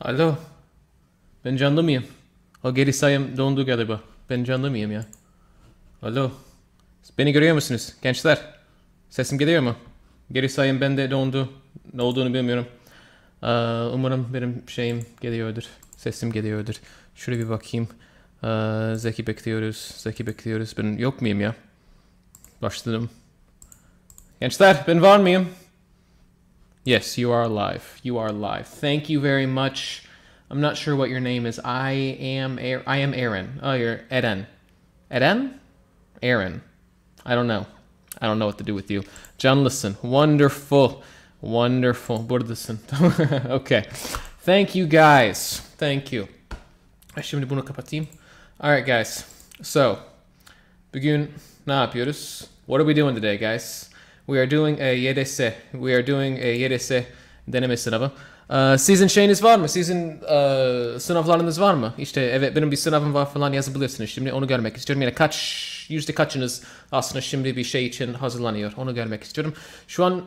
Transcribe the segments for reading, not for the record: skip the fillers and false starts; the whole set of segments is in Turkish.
Alo. Ben canlı mıyım? O geri sayım dondu galiba. Ben canlı mıyım ya? Alo. Beni görüyor musunuz gençler? Sesim geliyor mu? Geri sayım bende dondu. Ne olduğunu bilmiyorum. Umarım benim şeyim geliyordur. Sesim geliyordur. Şuraya bir bakayım. Zeki bekliyoruz. Zeki bekliyoruz. Ben yok muyum ya? Başladım. Gençler ben var mıyım? Yes, you are alive. You are alive. Thank you very much. I'm not sure what your name is. I am Aaron. Oh, you're Eren. Eren? Aaron. I don't know. I don't know what to do with you. Canlısın. Wonderful. Wonderful. Buradasın. Okay. Thank you guys. Thank you. Şimdi bunu kapatayım. Alright guys. So, bugün ne yapıyoruz? What are we doing today guys? We are doing a YDS. We are doing a YDS deneme sınavı. Sizin şeyiniz var mı? Sizin sınavlarınız var mı? İşte evet benim bir sınavım var falan yazabilirsiniz. Şimdi onu görmek istiyorum. Yani yüzde kaçınız aslında şimdi bir şey için hazırlanıyor? Onu görmek istiyorum. Şu an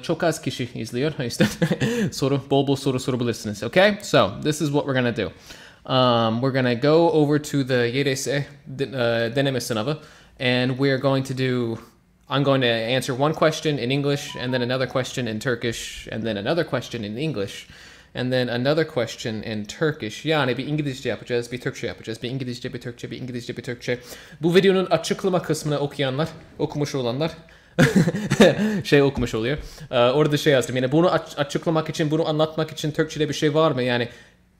çok az kişi izliyor. İşte bol bol soru sorabilirsiniz. Okay? So, this is what we're gonna do. We're gonna go over to the YDS deneme sınavı and we're going to do I'm going to answer one question in English, and then another question in Turkish, and then another question in English, and then another question in Turkish. Yani bir İngilizce yapacağız, bir Türkçe yapacağız. Bir İngilizce, bir Türkçe, bir İngilizce, bir Türkçe. Bu videonun açıklama kısmını okuyanlar, okumuş olanlar şey okumuş oluyor. Orada şey yazdım. Yani bunu açıklamak için, bunu anlatmak için Türkçede bir şey var mı? Yani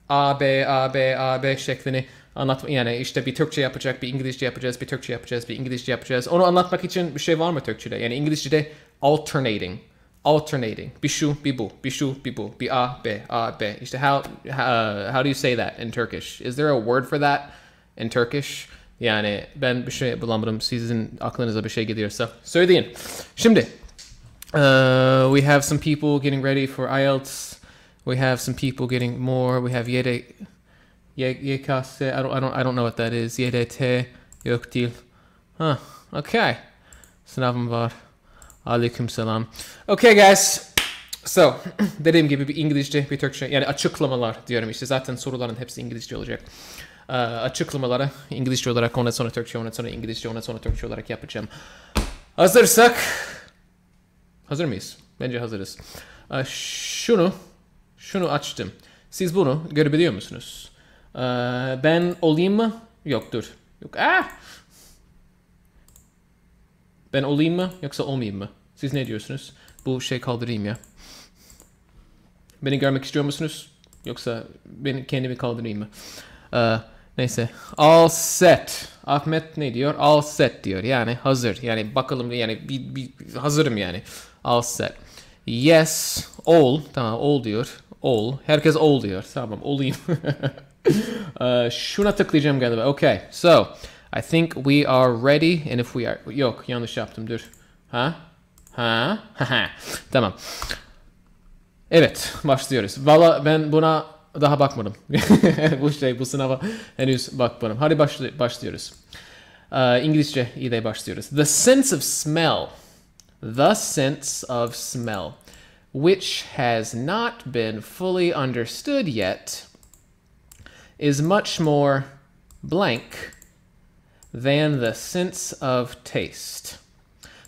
A, B, A, B, A, B şeklini anlatma, yani işte bir Türkçe yapacak, bir İngilizce yapacağız, bir Türkçe yapacağız, bir İngilizce yapacağız. Onu anlatmak için bir şey var mı Türkçede? Yani İngilizce'de alternating. Bir şu, bir bu, bir şu, bir bu, bir A, B, A, B. İşte how do you say that in Turkish? Is there a word for that in Turkish? Yani ben bir şey bulamadım. Sizin aklınıza bir şey geliyorsa söyleyin. Şimdi, we have some people getting ready for IELTS. We have some people getting more. We have YKS. I don't know what that is. YDT. Yok değil. Huh. Okay. Sınavım var. Aleyküm selam. Okay guys. So, dediğim gibi bir İngilizce, bir Türkçe. Yani açıklamalar diyorum işte. Zaten soruların hepsi İngilizce olacak. Açıklamaları İngilizce olarak, ondan sonra Türkçe, ondan sonra İngilizce, ondan sonra Türkçe olarak yapacağım. Hazırsak. Hazır mıyız? Bence hazırız. Şunu açtım. Siz bunu görebiliyor musunuz? Ben olayım mı? Yok dur. Yok. Ben olayım mı yoksa olmayayım mı? Siz ne diyorsunuz? Bu şey kaldırayım ya. Beni görmek istiyor musunuz? Yoksa ben kendimi kaldırayım mı? Neyse. All set. Ahmet ne diyor? All set diyor. Yani hazır. Yani bakalım yani bir hazırım yani. All set. Yes. All. Tamam all diyor. All. Herkes all diyor. Tamam olayım. Şuna tıklayacağım galiba. Okay. So, I think we are ready. And if we are... Yok yanlış yaptım dur. Tamam. Evet başlıyoruz. Valla ben buna daha bakmadım. bu sınava henüz bakmadım. Hadi başlıyoruz. İngilizce ile başlıyoruz. The sense of smell. The sense of smell. Which has not been fully understood yet is much more blank than the sense of taste.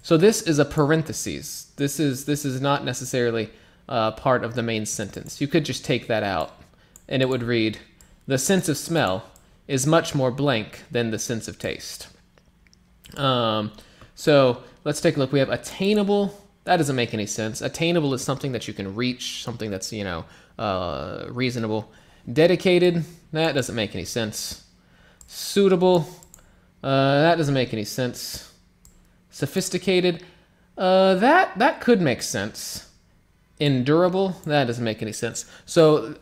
So this is a parenthesis. This is not necessarily part of the main sentence. You could just take that out and it would read, the sense of smell is much more blank than the sense of taste. So let's take a look. We have attainable. That doesn't make any sense. Attainable is something that you can reach, something that's, reasonable. Dedicated, that doesn't make any sense. Suitable, that doesn't make any sense. Sophisticated, that could make sense. Endurable, that doesn't make any sense. So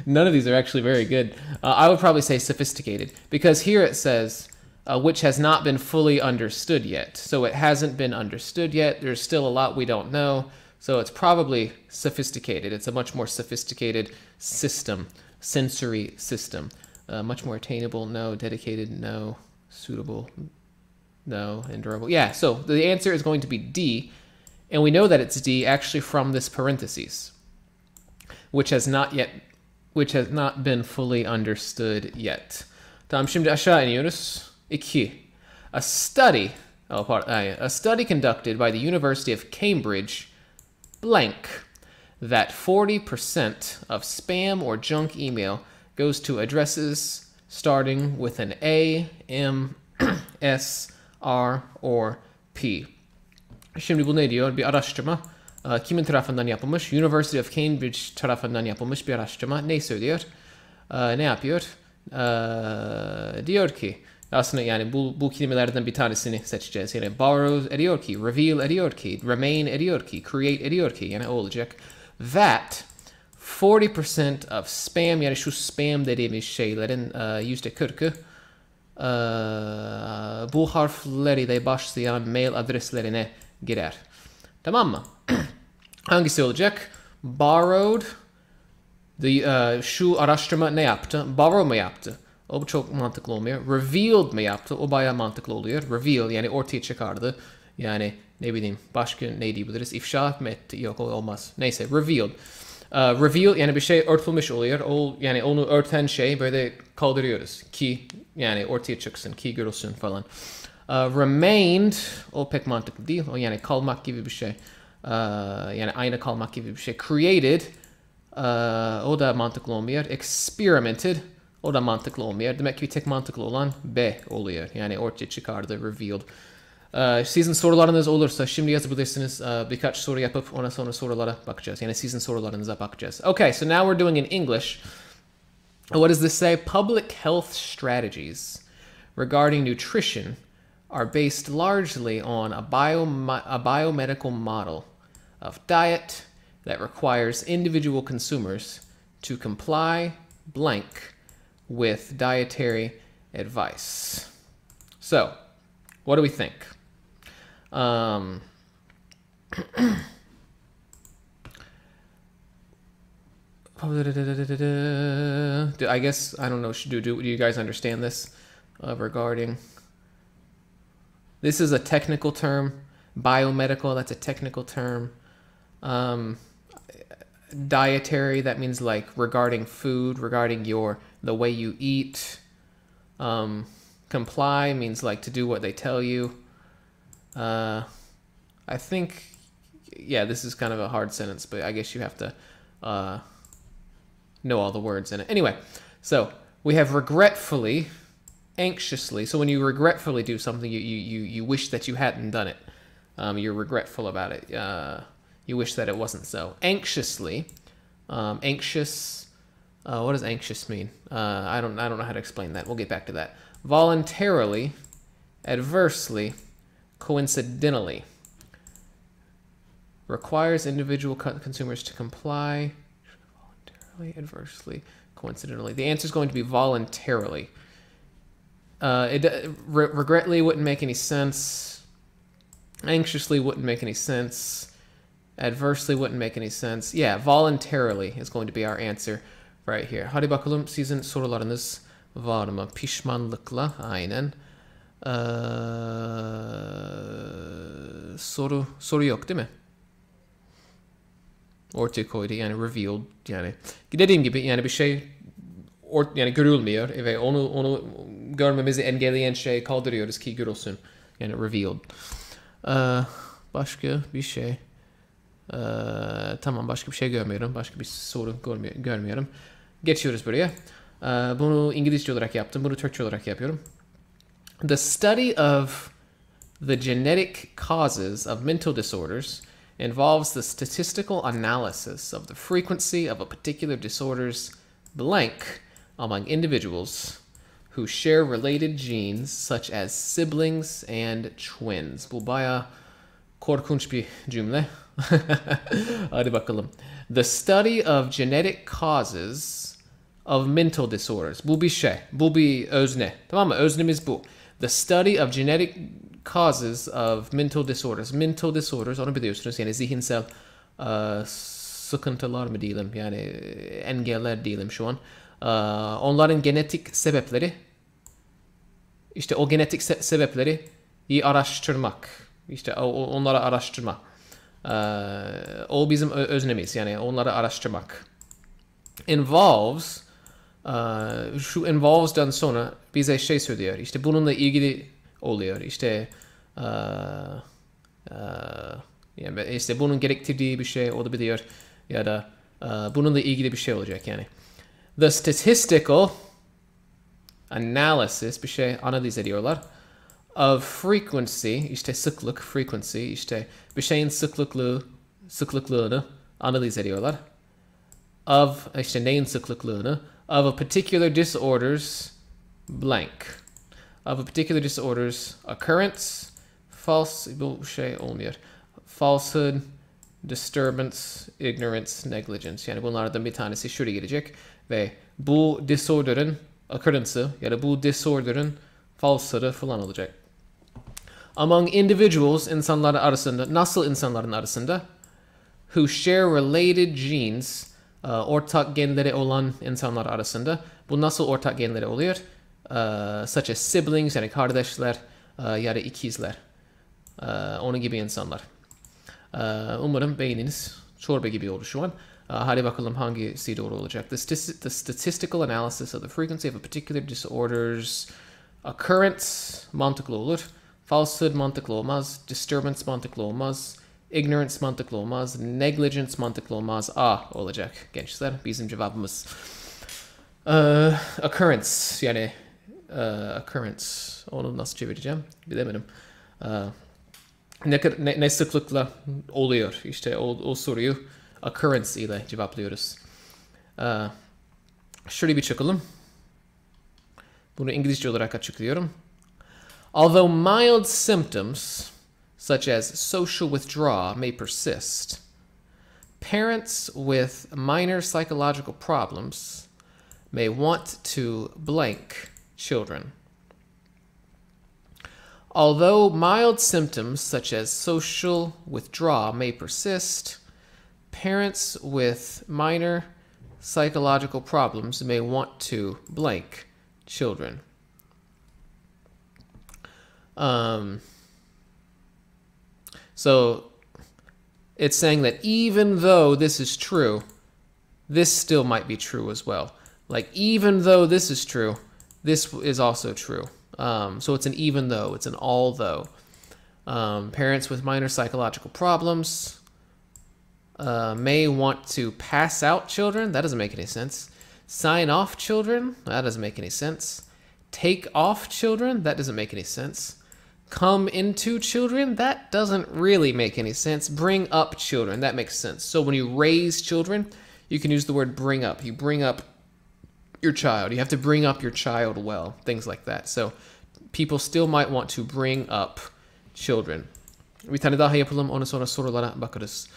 none of these are actually very good. I would probably say sophisticated, because here it says, which has not been fully understood yet. So it hasn't been understood yet. There's still a lot we don't know. So it's probably sophisticated. It's a much more sophisticated system, sensory system. Much more attainable, no. Dedicated, no. Suitable, no. Endurable. Yeah, so the answer is going to be D. And we know that it's D actually from this parentheses. which has not been fully understood yet. Tamam, şimdi aşağı iniyoruz. 2. A study conducted by the University of Cambridge blank that 40% of spam or junk email goes to addresses starting with an A, M, S, R, or P. Şimdi bu ne diyor? Bir araştırma. Kimin tarafından yapılmış? University of Cambridge tarafından yapılmış bir araştırma. Ne söylüyor? Ne yapıyor? Diyor ki, aslında yani bu kelimelerden bir tanesini seçeceğiz. Yani borrow ediyor ki, reveal ediyor ki, remain ediyor ki, create ediyor ki. Yani olacak. That 40% of spam, yani şu spam dediğimiz şeylerin %40'ı bu harfleriyle başlayan mail adreslerine girer. Tamam mı? Hangisi olacak? Borrowed. Şu araştırma ne yaptı? Borrow mu yaptı? O çok mantıklı olmuyor. Revealed mi yaptı? O bayağı mantıklı oluyor. Reveal yani ortaya çıkardı. Yani ne bileyim başka ne diyebiliriz? İfşa mı etti? Yok, olmaz. Neyse, revealed. Reveal yani bir şey örtülmüş oluyor. Yani onu örten şey böyle kaldırıyoruz ki yani ortaya çıksın, ki görülsün falan. Remained o pek mantıklı değil. O yani kalmak gibi bir şey. Yani aynı kalmak gibi bir şey. Created o da mantıklı olmuyor. Experimented o da mantıklı olmuyor. Demek ki tek mantıklı olan B oluyor. Yani ortaya çıkardı, revealed. Sizin sorularınız olursa şimdi yazabilirsiniz. Birkaç soru yapıp ona sonra sorulara bakacağız. Yani sizin sorularınıza bakacağız. Okay, so now we're doing in English. What does this say? Public health strategies regarding nutrition are based largely on a biomedical model of diet that requires individual consumers to comply blank with dietary advice. So, what do we think? I guess, I don't know, do you guys understand this regarding? This is a technical term. Biomedical, that's a technical term. Dietary, that means like regarding food, regarding the way you eat. Comply means like to do what they tell you. I think, yeah, this is kind of a hard sentence, but I guess you have to know all the words in it. Anyway, so we have regretfully, anxiously. So when you regretfully do something, you wish that you hadn't done it. You're regretful about it. You wish that it wasn't so. Anxiously, anxious. What does anxious mean? I don't know how to explain that. We'll get back to that. Voluntarily, adversely, coincidentally. Requires individual consumers to comply. Voluntarily, adversely, coincidentally. The answer is going to be voluntarily. Regretfully wouldn't make any sense. Anxiously wouldn't make any sense. Adversely wouldn't make any sense. Yeah, voluntarily is going to be our answer right here. Hadi bakalım sizin sorularınız var mı? Pişmanlıkla, aynen. Soru yok değil mi? Ortaya koydu yani revealed yani. Dediğim gibi yani bir şey yani görülmüyor ve onu görmemizi engelleyen şey kaldırıyoruz ki görülsün. Yani revealed. Başka bir şey. Tamam, başka bir şey görmüyorum. Başka bir soru görmüyorum. Geçiyoruz buraya. Bunu İngilizce olarak yaptım. Bunu Türkçe olarak yapıyorum. The study of the genetic causes of mental disorders involves the statistical analysis of the frequency of a particular disorder's blank among individuals who share related genes such as siblings and twins. Bu bayağı korkunç bir cümle. Hadi bakalım. The study of genetic causes of mental disorders. Bu bir şey. Bu bir özne. Tamam mı? Öznemiz bu. The study of genetic causes of mental disorders. Mental disorders, onu biliyorsunuz. Yani zihinsel sıkıntılar mı diyelim? Yani engeller diyelim şu an. Onların genetik sebepleri, işte o genetik sebepleri iyi araştırmak. İşte onları araştırmak. O bizim öznemiz, yani onları araştırmak. Involves, şu involves'dan sonra bize şey söylüyor. İşte bununla ilgili oluyor. İşte yani işte bunun gerektirdiği bir şey olabiliyor ya da bununla ilgili bir şey olacak yani. The statistical analysis, bir şey analiz ediyorlar, of frequency, işte sıklık, frequency, işte bir şeyin sıklıklığını analiz ediyorlar. Of, işte neyin sıklıklığını, of a particular disorders blank. Of a particular disorders occurrence, false, bu şey olmuyor. Falsehood, disturbance, ignorance, negligence. Yani bunlardan bir tanesi şuraya gelecek ve bu disorder'ın occurrence'ı ya da bu disorder'ın falsehood'ı falan olacak. Among individuals, insanlar arasında, nasıl insanların arasında? Who share related genes, ortak genleri olan insanlar arasında. Bu nasıl ortak genleri oluyor? Such as siblings, yani kardeşler ya da ikizler. Onun gibi insanlar. Umarım beğeniniz. Çorba gibi oldu şu an. Hadi bakalım hangisi doğru olacak. The statistical analysis of the frequency of a particular disorder's occurrence mantıklı olur. Falsehood mantıklı olmaz. Disturbance mantıklı olmaz. Ignorance mantıklı olmaz. Negligence mantıklı olmaz. A olacak gençler. Bizim cevabımız. Occurrence, yani occurrence. Onu nasıl çevireceğim bilemedim. Ne sıklıkla oluyor? İşte o soruyu occurrence ile cevaplıyoruz. Şöyle bir çakalım. Bunu İngilizce olarak açıklıyorum. Although mild symptoms, such as social withdrawal, may persist, parents with minor psychological problems may want to blank children. Although mild symptoms such as social withdrawal may persist, parents with minor psychological problems may want to blank children. So it's saying that even though this is true, this still might be true as well. Like, even though this is true, this is also true. So it's an even though, it's an although. Parents with minor psychological problems may want to pass out children. That doesn't make any sense. Sign off children. That doesn't make any sense. Take off children. That doesn't make any sense. Come into children. That doesn't really make any sense. Bring up children. That makes sense. So when you raise children, you can use the word bring up. You bring up your child. You have to bring up your child well. Things like that. So people still might want to bring up children. Bir tane daha yapalım. Ondan sonra sorulara bakarız.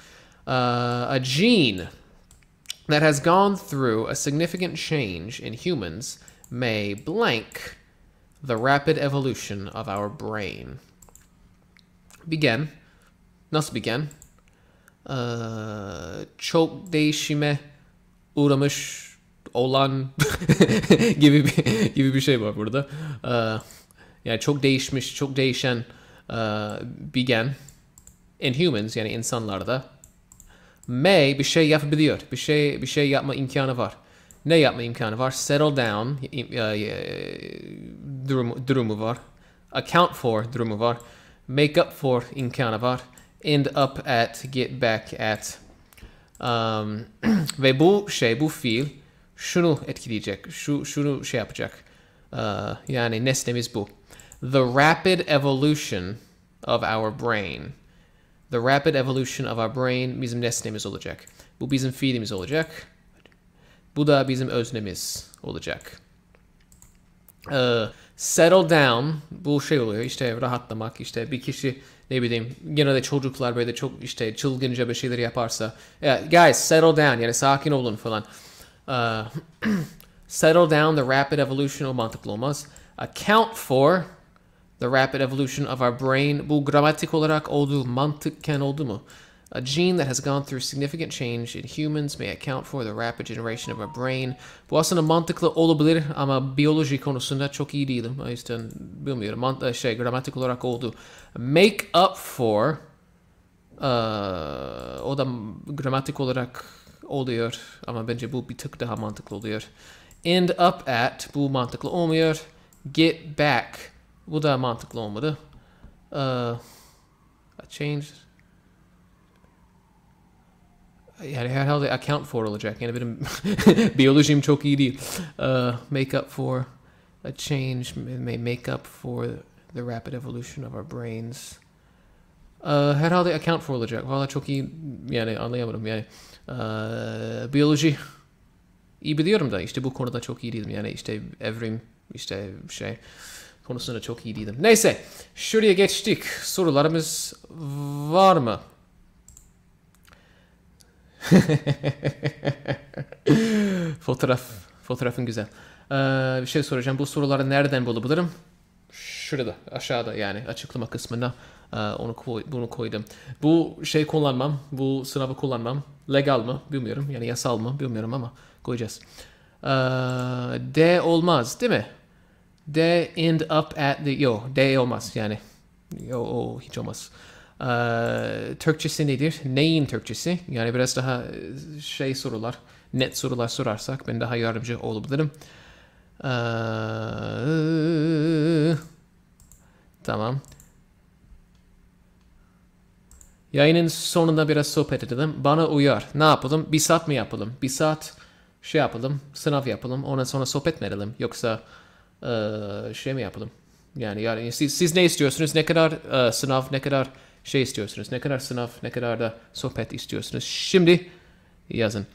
A gene that has gone through a significant change in humans may blank the rapid evolution of our brain. Begin. Nasıl begin? Çok değişime uğramış olan gibi bir şey var burada. Yani çok değişmiş, çok değişen begin in humans, yani insanlarda may bir şey yapabiliyor. Bir şey yapma imkanı var. Ne yapma imkanı var? Settle down durumu var. Account for durumu var. Make up for imkanı var. End up at, get back at. Ve bu fiil şunu etkileyecek. Şunu şey yapacak. Yani nesnemiz bu. The rapid evolution of our brain. The rapid evolution of our brain bizim nesnemiz olacak. Bu bizim fiilimiz olacak. Bu da bizim öznemiz olacak. Settle down, bu şey oluyor, işte rahatlamak, işte bir kişi ne bileyim, genelde çocuklar böyle çok işte çılgınca bir şeyler yaparsa, guys settle down, yani sakin olun falan. Settle down, the rapid evolution, o mantıklı olmaz. Account for the rapid evolution of our brain, bu gramatik olarak oldu, mantıkken oldu mu? A gene that has gone through significant change in humans may account for the rapid generation of our brain. Bu aslında mantıklı olabilir ama biyoloji konusunda çok iyi değilim. O yüzden bilmiyorum. Gramatik olarak oldu. Make up for, o da gramatik olarak oluyor ama bence bu bir tık daha mantıklı oluyor. End up at, bu mantıklı olmuyor. Get back, bu da mantıklı olmadı. Change, yani herhalde account for olacak. Yani benim biyolojim çok iyi değil. Make up for a change, may make up for the rapid evolution of our brains. Herhalde account for olacak. Valla çok iyi, yani anlayamadım yani. Biyoloji iyi biliyorum da işte bu konuda çok iyi değilim. Yani işte evrim, işte şey konusunda çok iyi değilim. Neyse, şuraya geçtik. Sorularımız var mı? Fotoğrafın güzel. Bir şey soracağım. Bu soruları nereden bulabilirim? Şurada, aşağıda, yani açıklama kısmına bunu koydum. Bu şey kullanmam, bu sınavı kullanmam. Legal mı? Bilmiyorum. Yani yasal mı? Bilmiyorum ama koyacağız. D olmaz, değil mi? D end up at the... Yo, D olmaz yani. Yo, o hiç olmaz. Türkçesi nedir? Neyin Türkçesi? Yani biraz daha şey sorular, net sorular sorarsak ben daha yardımcı olabilirim. Tamam. Yayının sonunda biraz sohbet edelim. Bana uyar. Ne yapalım? Bir saat mi yapalım? Bir saat şey yapalım, sınav yapalım. Ondan sonra sohbet mi edelim? Yoksa şey mi yapalım? Yani siz ne istiyorsunuz? Ne kadar sınav, ne kadar şey istiyorsunuz? Ne kadar sınav, ne kadar da sohbet istiyorsunuz? Şimdi yazın.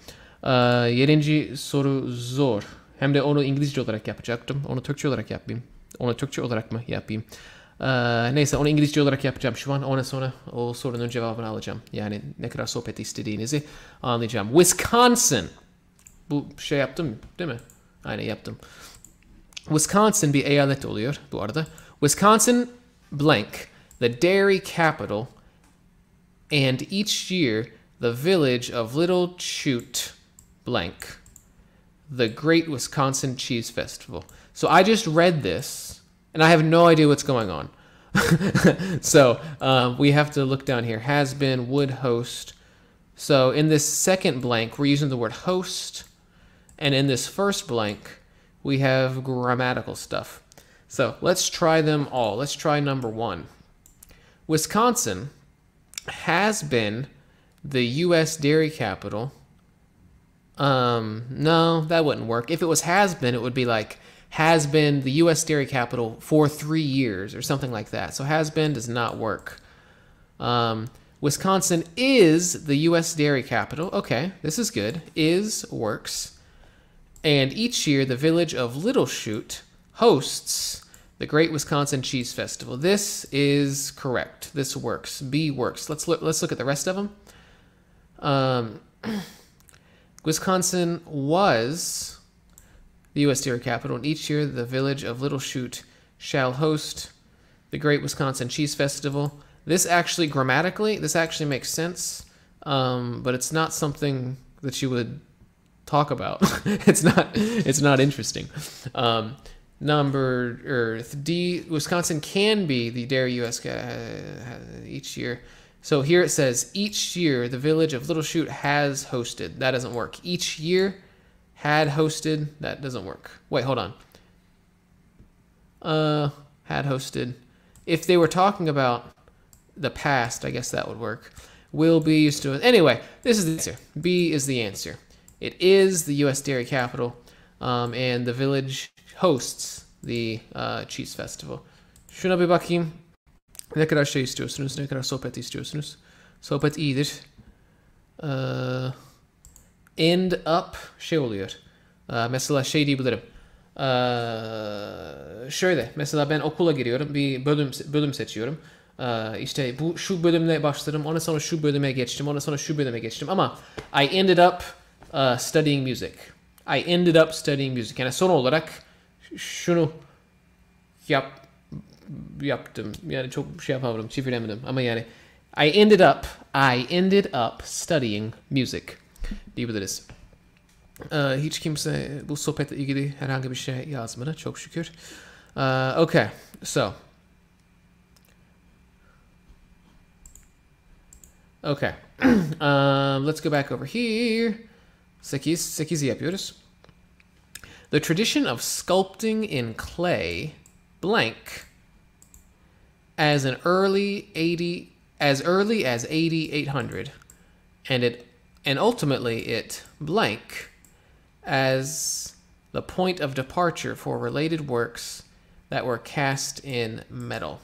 7. soru zor. Hem de onu İngilizce olarak yapacaktım. Onu Türkçe olarak yapayım. Onu Türkçe olarak mı yapayım? Neyse, onu İngilizce olarak yapacağım şu an. Ondan sonra o sorunun cevabını alacağım. Yani ne kadar sohbet istediğinizi anlayacağım. Wisconsin. Bu şey yaptım değil mi? Aynen yaptım. Wisconsin bir eyalet oluyor bu arada. Wisconsin blank, the dairy capital, and each year the village of Little Chute blank, the Great Wisconsin Cheese Festival. So I just read this, and I have no idea what's going on. So we have to look down here. Has been, would host. So in this second blank, we're using the word host. And in this first blank, we have grammatical stuff. So let's try them all. Let's try number 1. Wisconsin has been the U.S. dairy capital. No, that wouldn't work. If it was has been, it would be like has been the U.S. dairy capital for 3 years or something like that. So has been does not work. Wisconsin is the U.S. dairy capital. Okay, this is good. Is works. And each year, the village of Little Chute hosts the Great Wisconsin Cheese Festival. This is correct. This works. B works. Let's look at the rest of them. Wisconsin was the U.S. dairy capital, and each year the village of Little Chute shall host the Great Wisconsin Cheese Festival. This actually, grammatically, this actually makes sense, but it's not something that you would talk about. It's not interesting. Number D, Wisconsin can be the dairy U.S. Each year. So here it says each year the village of Little Chute has hosted. That doesn't work. Each year had hosted. That doesn't work. Wait, hold on. Had hosted. If they were talking about the past, I guess that would work. Will be used to it. Anyway, this is the answer. B is the answer. It is the U.S. dairy capital, and the village hosts the cheese festival. Şuna bir bakayım. Ne kadar şey istiyorsunuz, ne kadar sohbet istiyorsunuz. Sohbet iyidir. End up şey oluyor. Mesela şey diyebilirim. Şöyle, mesela ben okula giriyorum, bir bölüm seçiyorum. İşte şu bölümle başladım, ondan sonra şu bölüme geçtim, ondan sonra şu bölüme geçtim. Ama I ended up studying music. I ended up studying music. Yani son olarak şunu yaptım. Yani çok şey yapamadım, çeviremedim. Ama yani I ended up studying music diyebiliriz. Hiç kimse bu sohbetle ilgili herhangi bir şey yazmadı, çok şükür. Okay, so. Okay, let's go back over here. 8'i yapıyoruz. The tradition of sculpting in clay blank as early as 800 and ultimately it blank as the point of departure for related works that were cast in metal.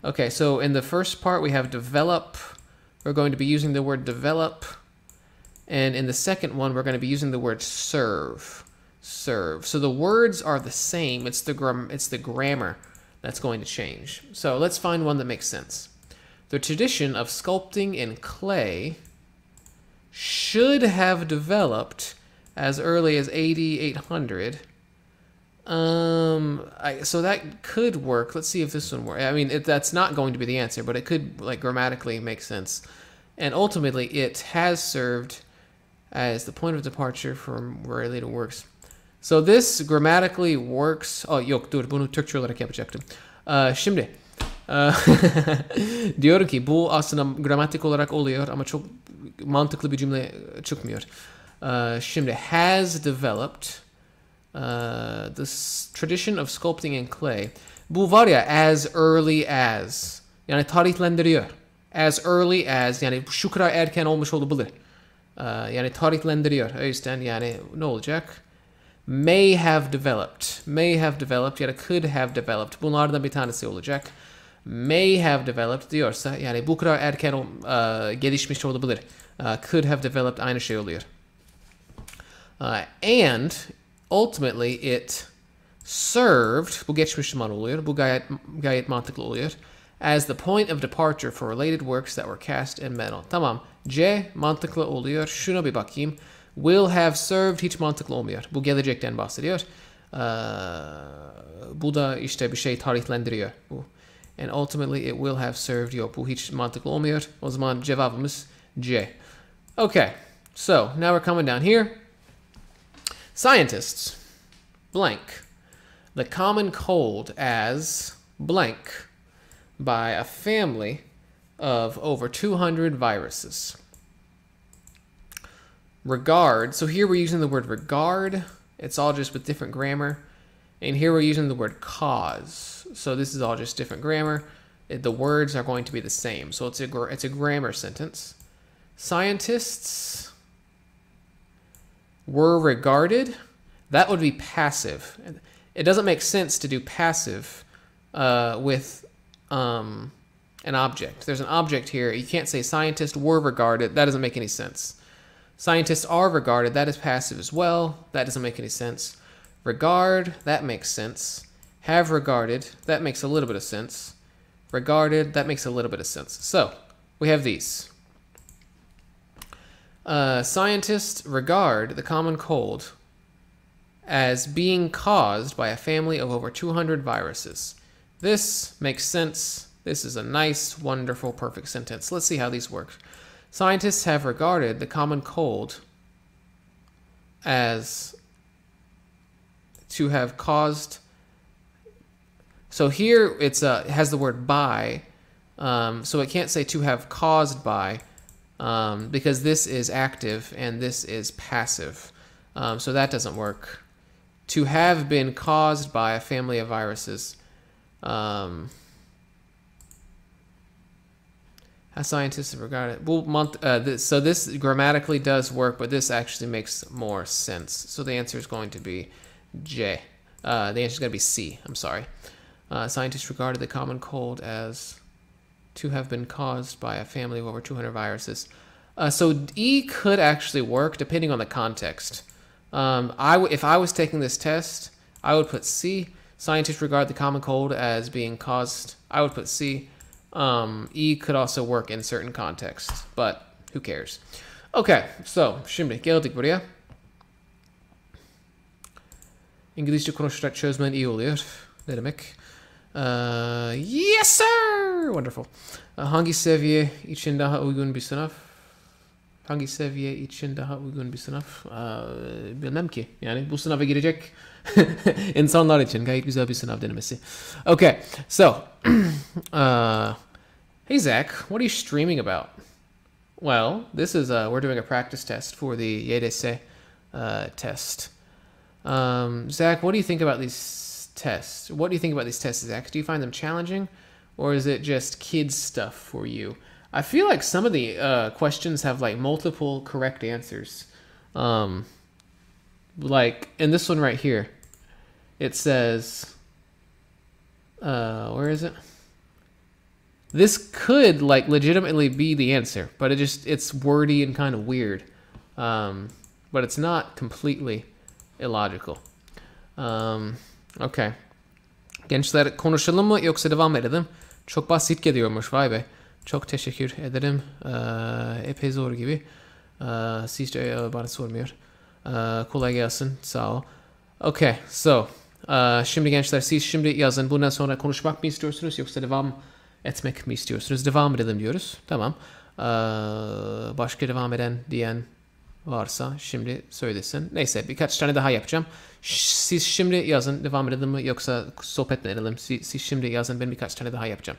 Okay, so in the first part we have develop. We're going to be using the word develop. And in the second one, we're going to be using the word serve. Serve. So the words are the same. It's the grammar that's going to change. So let's find one that makes sense. The tradition of sculpting in clay should have developed as early as 800. So that could work. Let's see if this one works. I mean, that's not going to be the answer, but it could like grammatically make sense. And ultimately, it has served as the point of departure from related works. So this grammatically works. Oh yok dur bunu Türkçe olarak yapacaktım. Şimdi diyor ki bu aslında gramatik olarak oluyor ama çok mantıklı bir cümle çıkmıyor. Şimdi has developed this tradition of sculpting in clay. Bu var ya as early as. Yani tarihlendiriyor. As early as yani şu kadar erken olmuş olabilir. Yani tarihlendiriyor. O yüzden yani ne olacak? May have developed. May have developed ya da could have developed. Bunlardan bir tanesi olacak. May have developed diyorsa yani bu kadar erken gelişmiş olabilir. Could have developed aynı şey oluyor. And ultimately it served. Bu geçmiş zaman oluyor. Bu gayet mantıklı oluyor. As the point of departure for related works that were cast in metal. Tamam. C mantıklı oluyor. Şuna bir bakayım. Will have served hiç mantıklı olmuyor. Bu gelecekten bahsediyor. Bu da işte bir şey tarihlendiriyor. Bu. And ultimately it will have served. Yok bu hiç mantıklı olmuyor. O zaman cevabımız C. Okay. So now we're coming down here. Scientists. Blank. The common cold as blank by a family of over 200 viruses. Regard. So here we're using the word regard. It's all just with different grammar. And here we're using the word cause. So this is all just different grammar. The words are going to be the same. So it's a grammar sentence. Scientists were regarded. That would be passive. It doesn't make sense to do passive with an object. There's an object here. You can't say scientists were regarded. That doesn't make any sense. Scientists are regarded. That is passive as well. That doesn't make any sense. Regard, that makes sense. Have regarded, that makes a little bit of sense. Regarded, that makes a little bit of sense. So, we have these. Scientists regard the common cold as being caused by a family of over 200 viruses. This makes sense. This is a nice, wonderful, perfect sentence. Let's see how these work. Scientists have regarded the common cold as to have caused. So here it has the word by, so it can't say to have caused by, because this is active and this is passive. So that doesn't work. To have been caused by a family of viruses. How scientists regard it. Well, so this grammatically does work, but this actually makes more sense. So the answer is going to be J. The answer is going to be C. I'm sorry. Scientists regarded the common cold as to have been caused by a family of over 200 viruses. So E could actually work depending on the context. If I was taking this test, I would put C. Scientists regard the common cold as being caused. I would put C. E could also work in certain contexts, but who cares? Okay, so şimdi geldik buraya. İngilizce konuşarak çözmen iyi oluyor. Ne demek? Yes sir! Wonderful. Hangi seviye için daha uygun bir sınav? Hangi seviye için daha uygun bir sınav? Bilmem ki. Yani bu sınava girecek insanlar için gayet güzel bir sınav denemesi. Okay, so hey Zach, what are you streaming about? Well, this is we're doing a practice test for the YDS test. Zach, what do you think about these tests? What do you think about these tests, Zach? Do you find them challenging, or is it just kids stuff for you? I feel like some of the questions have like multiple correct answers. Like in this one right here, it says, where is it? This could like legitimately be the answer, but it's wordy and kind of weird. But it's not completely illogical. Okay. Gençler konuşalım mı yoksa devam edelim? Çok basit geliyormuş, vay be. Çok teşekkür ederim. Epey zor gibi. Siz de bana sormuyor. Kolay gelsin, sağ ol. Okay, so. Şimdi gençler siz şimdi yazın. Bundan sonra konuşmak mı istiyorsunuz yoksa devam etmek mi istiyorsunuz? Devam edelim diyoruz. Tamam. Başka devam eden diyen varsa şimdi söylesin. Neyse birkaç tane daha yapacağım. Siz şimdi yazın. Devam edelim mi yoksa sohbet mi edelim? Siz şimdi yazın. Ben birkaç tane daha yapacağım.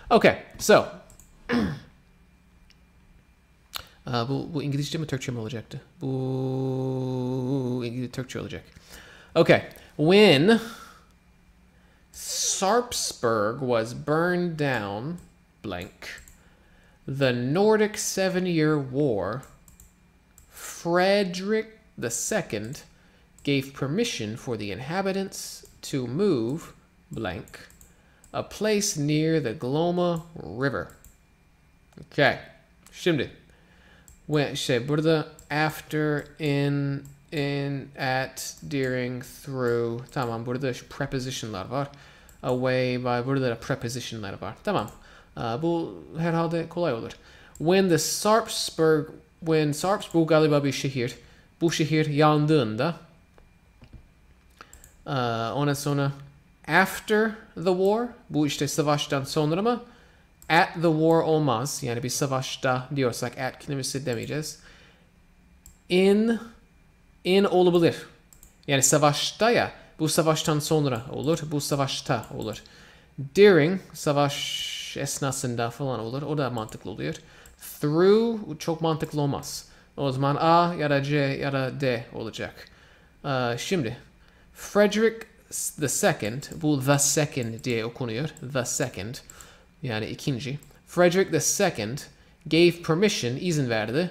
Okay, so. Bu İngilizce mi Türkçe mi olacaktı? Bu Türkçe olacak. Okay. When Sarpsborg was burned down, blank, the Nordic Seven-Year War, Frederick II gave permission for the inhabitants to move, blank, a place near the Glomma River. Okay. Şimdi burada after, in, at, during, through. Tamam, burada şu prepositionlar var. Away, by, burada da prepositionlar var. Tamam. Bu herhalde kolay olur. When Sarpsborg galiba bir şehir. Bu şehir yandığında ondan sonra after the war, bu işte savaştan sonra mı? At the war olmaz. Yani bir savaşta diyorsak at kelimesi demeyeceğiz. In olabilir. Yani savaşta ya. Bu savaştan sonra olur. Bu savaşta olur. During savaş esnasında falan olur. O da mantıklı oluyor. Through çok mantıklı olmaz. O zaman A ya da C ya da D olacak. Şimdi Frederick II, bu the second diye okunuyor. The second. Yani ikinci. Frederick II gave permission, izin verdi.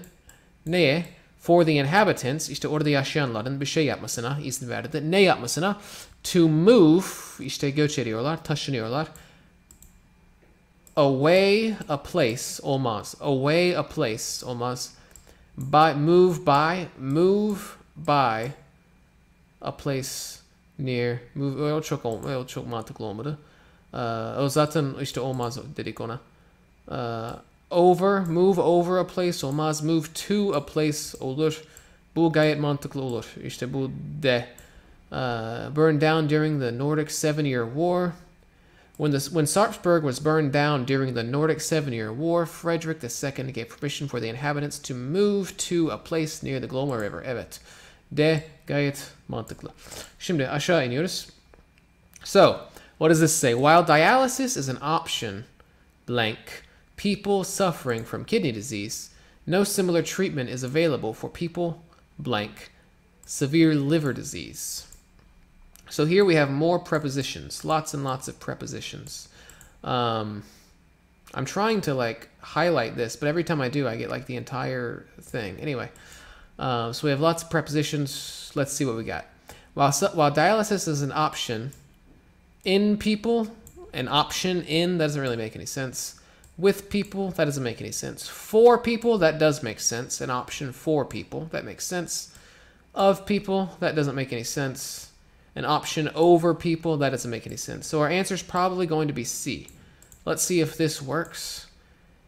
Neye? For the inhabitants, işte orada yaşayanların bir şey yapmasına izin verdi. Ne yapmasına? To move, işte göç ediyorlar, taşınıyorlar. Away a place olmaz. Away a place olmaz. Move by a place near. Move, çok mantıklı olmadı. O zaten işte olmaz dedik ona. Move over a place olmaz. Move to a place olur. Bu gayet mantıklı olur. İşte bu de. Burned down during the Nordic Seven-Year War. When Sarpsborg was burned down during the Nordic Seven-Year War, Frederick II gave permission for the inhabitants to move to a place near the Glomma River. Evet. De gayet mantıklı. Şimdi aşağı iniyoruz. So, what does this say? While dialysis is an option, blank, people suffering from kidney disease, no similar treatment is available for people, blank, severe liver disease. So here we have more prepositions, lots and lots of prepositions. I'm trying to like highlight this, but every time I do, I get like the entire thing. Anyway, so we have lots of prepositions. Let's see what we got. While dialysis is an option, in people, an option in, that doesn't really make any sense. With people, that doesn't make any sense. For people, that does make sense. An option for people, that makes sense. Of people, that doesn't make any sense. An option over people, that doesn't make any sense. So our answer is probably going to be C. Let's see if this works.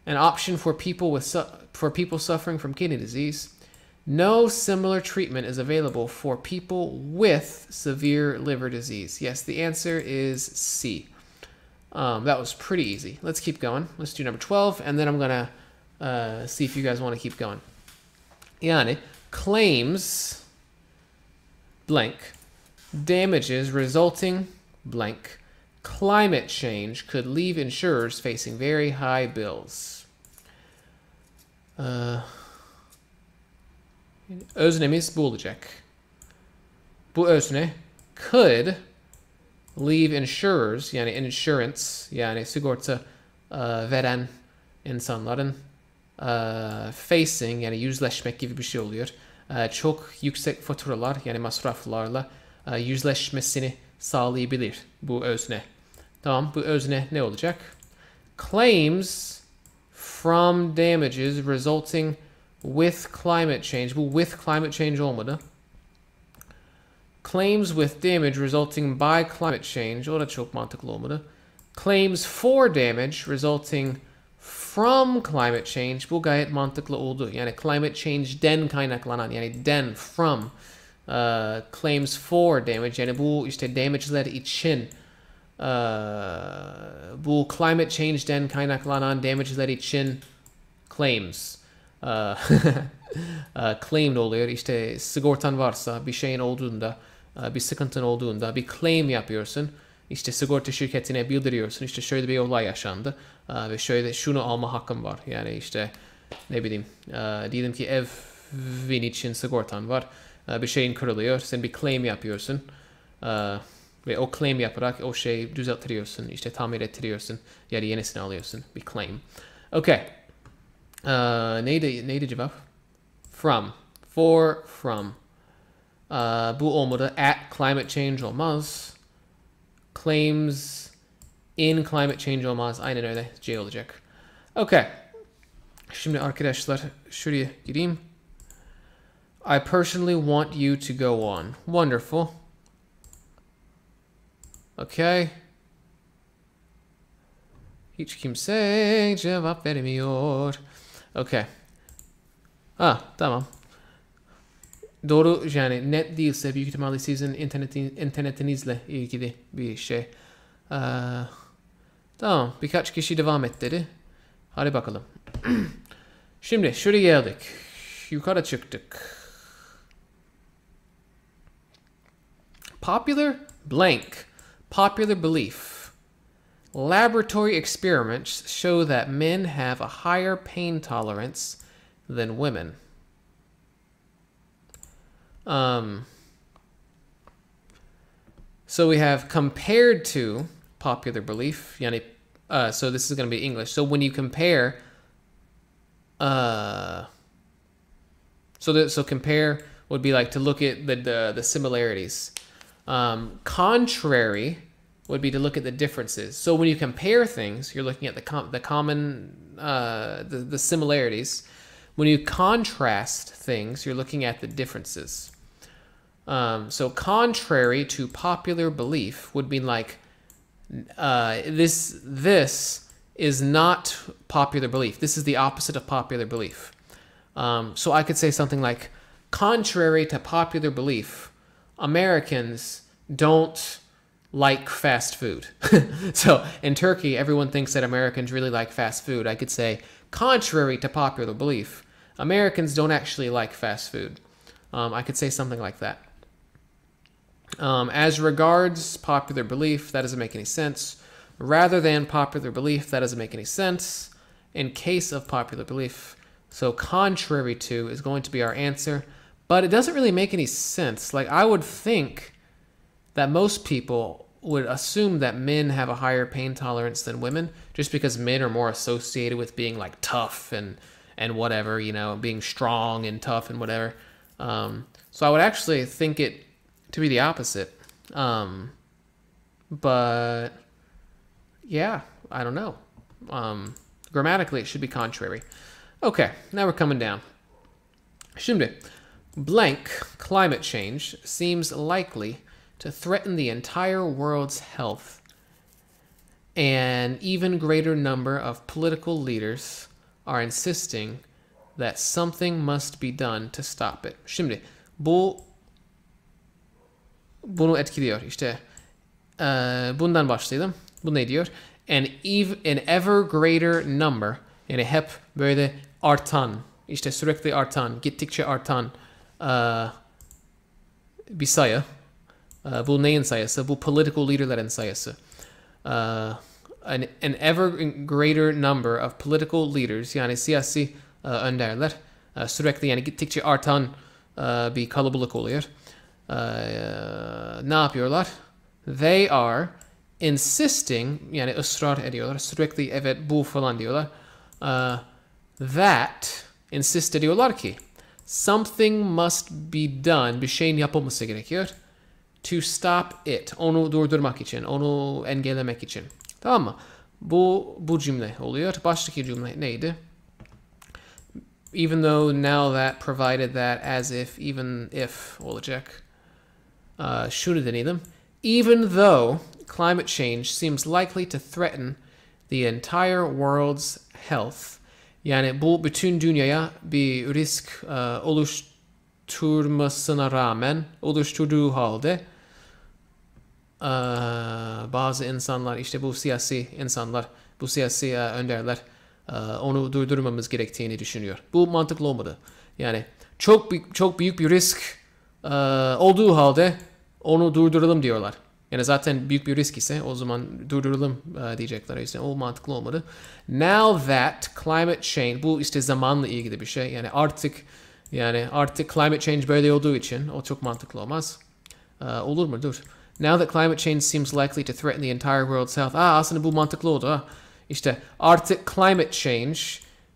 An option for people people suffering from kidney disease. No similar treatment is available for people with severe liver disease. Yes, the answer is C. That was pretty easy. Let's keep going. Let's do number 12, and then I'm going to see if you guys want to keep going. Yani, claims, blank, damages resulting, blank, climate change could leave insurers facing very high bills. Öznemiz bu olacak. Bu özne could leave insurers, yani insurance, yani sigorta veren insanların facing, yani yüzleşmek gibi bir şey oluyor. Çok yüksek faturalar, yani masraflarla yüzleşmesini sağlayabilir bu özne. Tamam, bu özne ne olacak? Claims from damages resulting with climate change. Bu with climate change olmadı. Claims with damage resulting by climate change. O da çok mantıklı olmadı. Claims for damage resulting from climate change. Bu gayet mantıklı oldu. Yani climate change'den kaynaklanan, yani den, from. Claims for damage. Yani bu işte damage'ler için, bu climate change'den kaynaklanan damage'ler için claims. Claim oluyor. İşte sigortan varsa, bir şeyin olduğunda, bir sıkıntın olduğunda bir claim yapıyorsun. İşte sigorta şirketine bildiriyorsun. İşte şöyle bir olay yaşandı ve şöyle şunu alma hakkım var. Yani işte ne bileyim, diyelim ki evin için sigortan var. Bir şeyin kırılıyor. Sen bir claim yapıyorsun. Ve o claim yaparak o şeyi düzelttiriyorsun. İşte tamir ettiriyorsun. Ya da yenisini alıyorsun. Bir claim. Okay. Neydi cevap? From. For, from. Bu olmadı. At climate change olmaz. Claims in climate change olmaz. Aynen öyle. C olacak. Okay. Şimdi arkadaşlar şuraya gireyim. I personally want you to go on. Wonderful. Okay. Hiç kimse cevap vermiyor. Okay. Tamam. Doğru, yani net değilse büyük ihtimalle sizin internetinizle ilgili bir şey. Tamam, birkaç kişi devam et dedi. Hadi bakalım. Şimdi şuraya geldik. Yukarı çıktık. Popular blank. Popular belief. Laboratory experiments show that men have a higher pain tolerance than women. So we have compared to popular belief. Yani, so this is going to be English. So when you compare, so compare would be like to look at the similarities. Contrary would be to look at the differences. So when you compare things, you're looking at the common, the similarities. When you contrast things, you're looking at the differences. So contrary to popular belief would be like, this is not popular belief. This is the opposite of popular belief. So I could say something like, contrary to popular belief, Americans don't like fast food. So in Turkey, everyone thinks that Americans really like fast food. I could say, contrary to popular belief, Americans don't actually like fast food. I could say something like that. As regards popular belief, that doesn't make any sense. Rather than popular belief, that doesn't make any sense. In case of popular belief, so contrary to is going to be our answer. But it doesn't really make any sense. Like, I would think that most people would assume that men have a higher pain tolerance than women, just because men are more associated with being like tough and whatever, you know, being strong and tough and whatever. So I would actually think it to be the opposite. But yeah, I don't know. Grammatically, it should be contrary. Okay, now we're coming down. Şimdi, blank climate change seems likely to threaten the entire world's health. An even greater number of political leaders are insisting that something must be done to stop it. Şimdi, bunu etkiliyor. İşte bundan başlayalım. Bu ne diyor? An ever greater number, yani hep böyle artan, işte sürekli artan, gittikçe artan bir sayı. Bu neyin sayısı? Bu political leaderlerin sayısı. An ever greater number of political leaders, yani siyasi önderler, sürekli yani gittikçe artan bir kalabalık oluyor. Ne yapıyorlar? They are insisting, yani ısrar ediyorlar. Sürekli evet bu falan diyorlar. That, insist ediyorlar ki something must be done, bir şeyin yapılması gerekiyor. To stop it, onu durdurmak için, onu engellemek için. Tamam mı? Bu cümle oluyor. Baştaki cümle neydi? Even though, now that, provided that, as if, even if olacak. Şunu deneyelim. Even though climate change seems likely to threaten the entire world's health. Yani bu bütün dünyaya bir risk oluşturmasına rağmen, oluşturduğu halde bazı insanlar, işte bu siyasi insanlar, bu siyasi önderler onu durdurmamız gerektiğini düşünüyor. Bu mantıklı olmadı. Yani çok büyük bir risk olduğu halde onu durduralım diyorlar. Yani zaten büyük bir risk ise o zaman durduralım diyecekler. İşte o mantıklı olmadı. Now that climate change, bu işte zamanla ilgili bir şey. Yani artık climate change böyle olduğu için o çok mantıklı olmaz. Olur mu? Dur. Now that climate change seems likely to threaten the entire world's health. Aslında bu mantıklı oldu. İşte artık climate change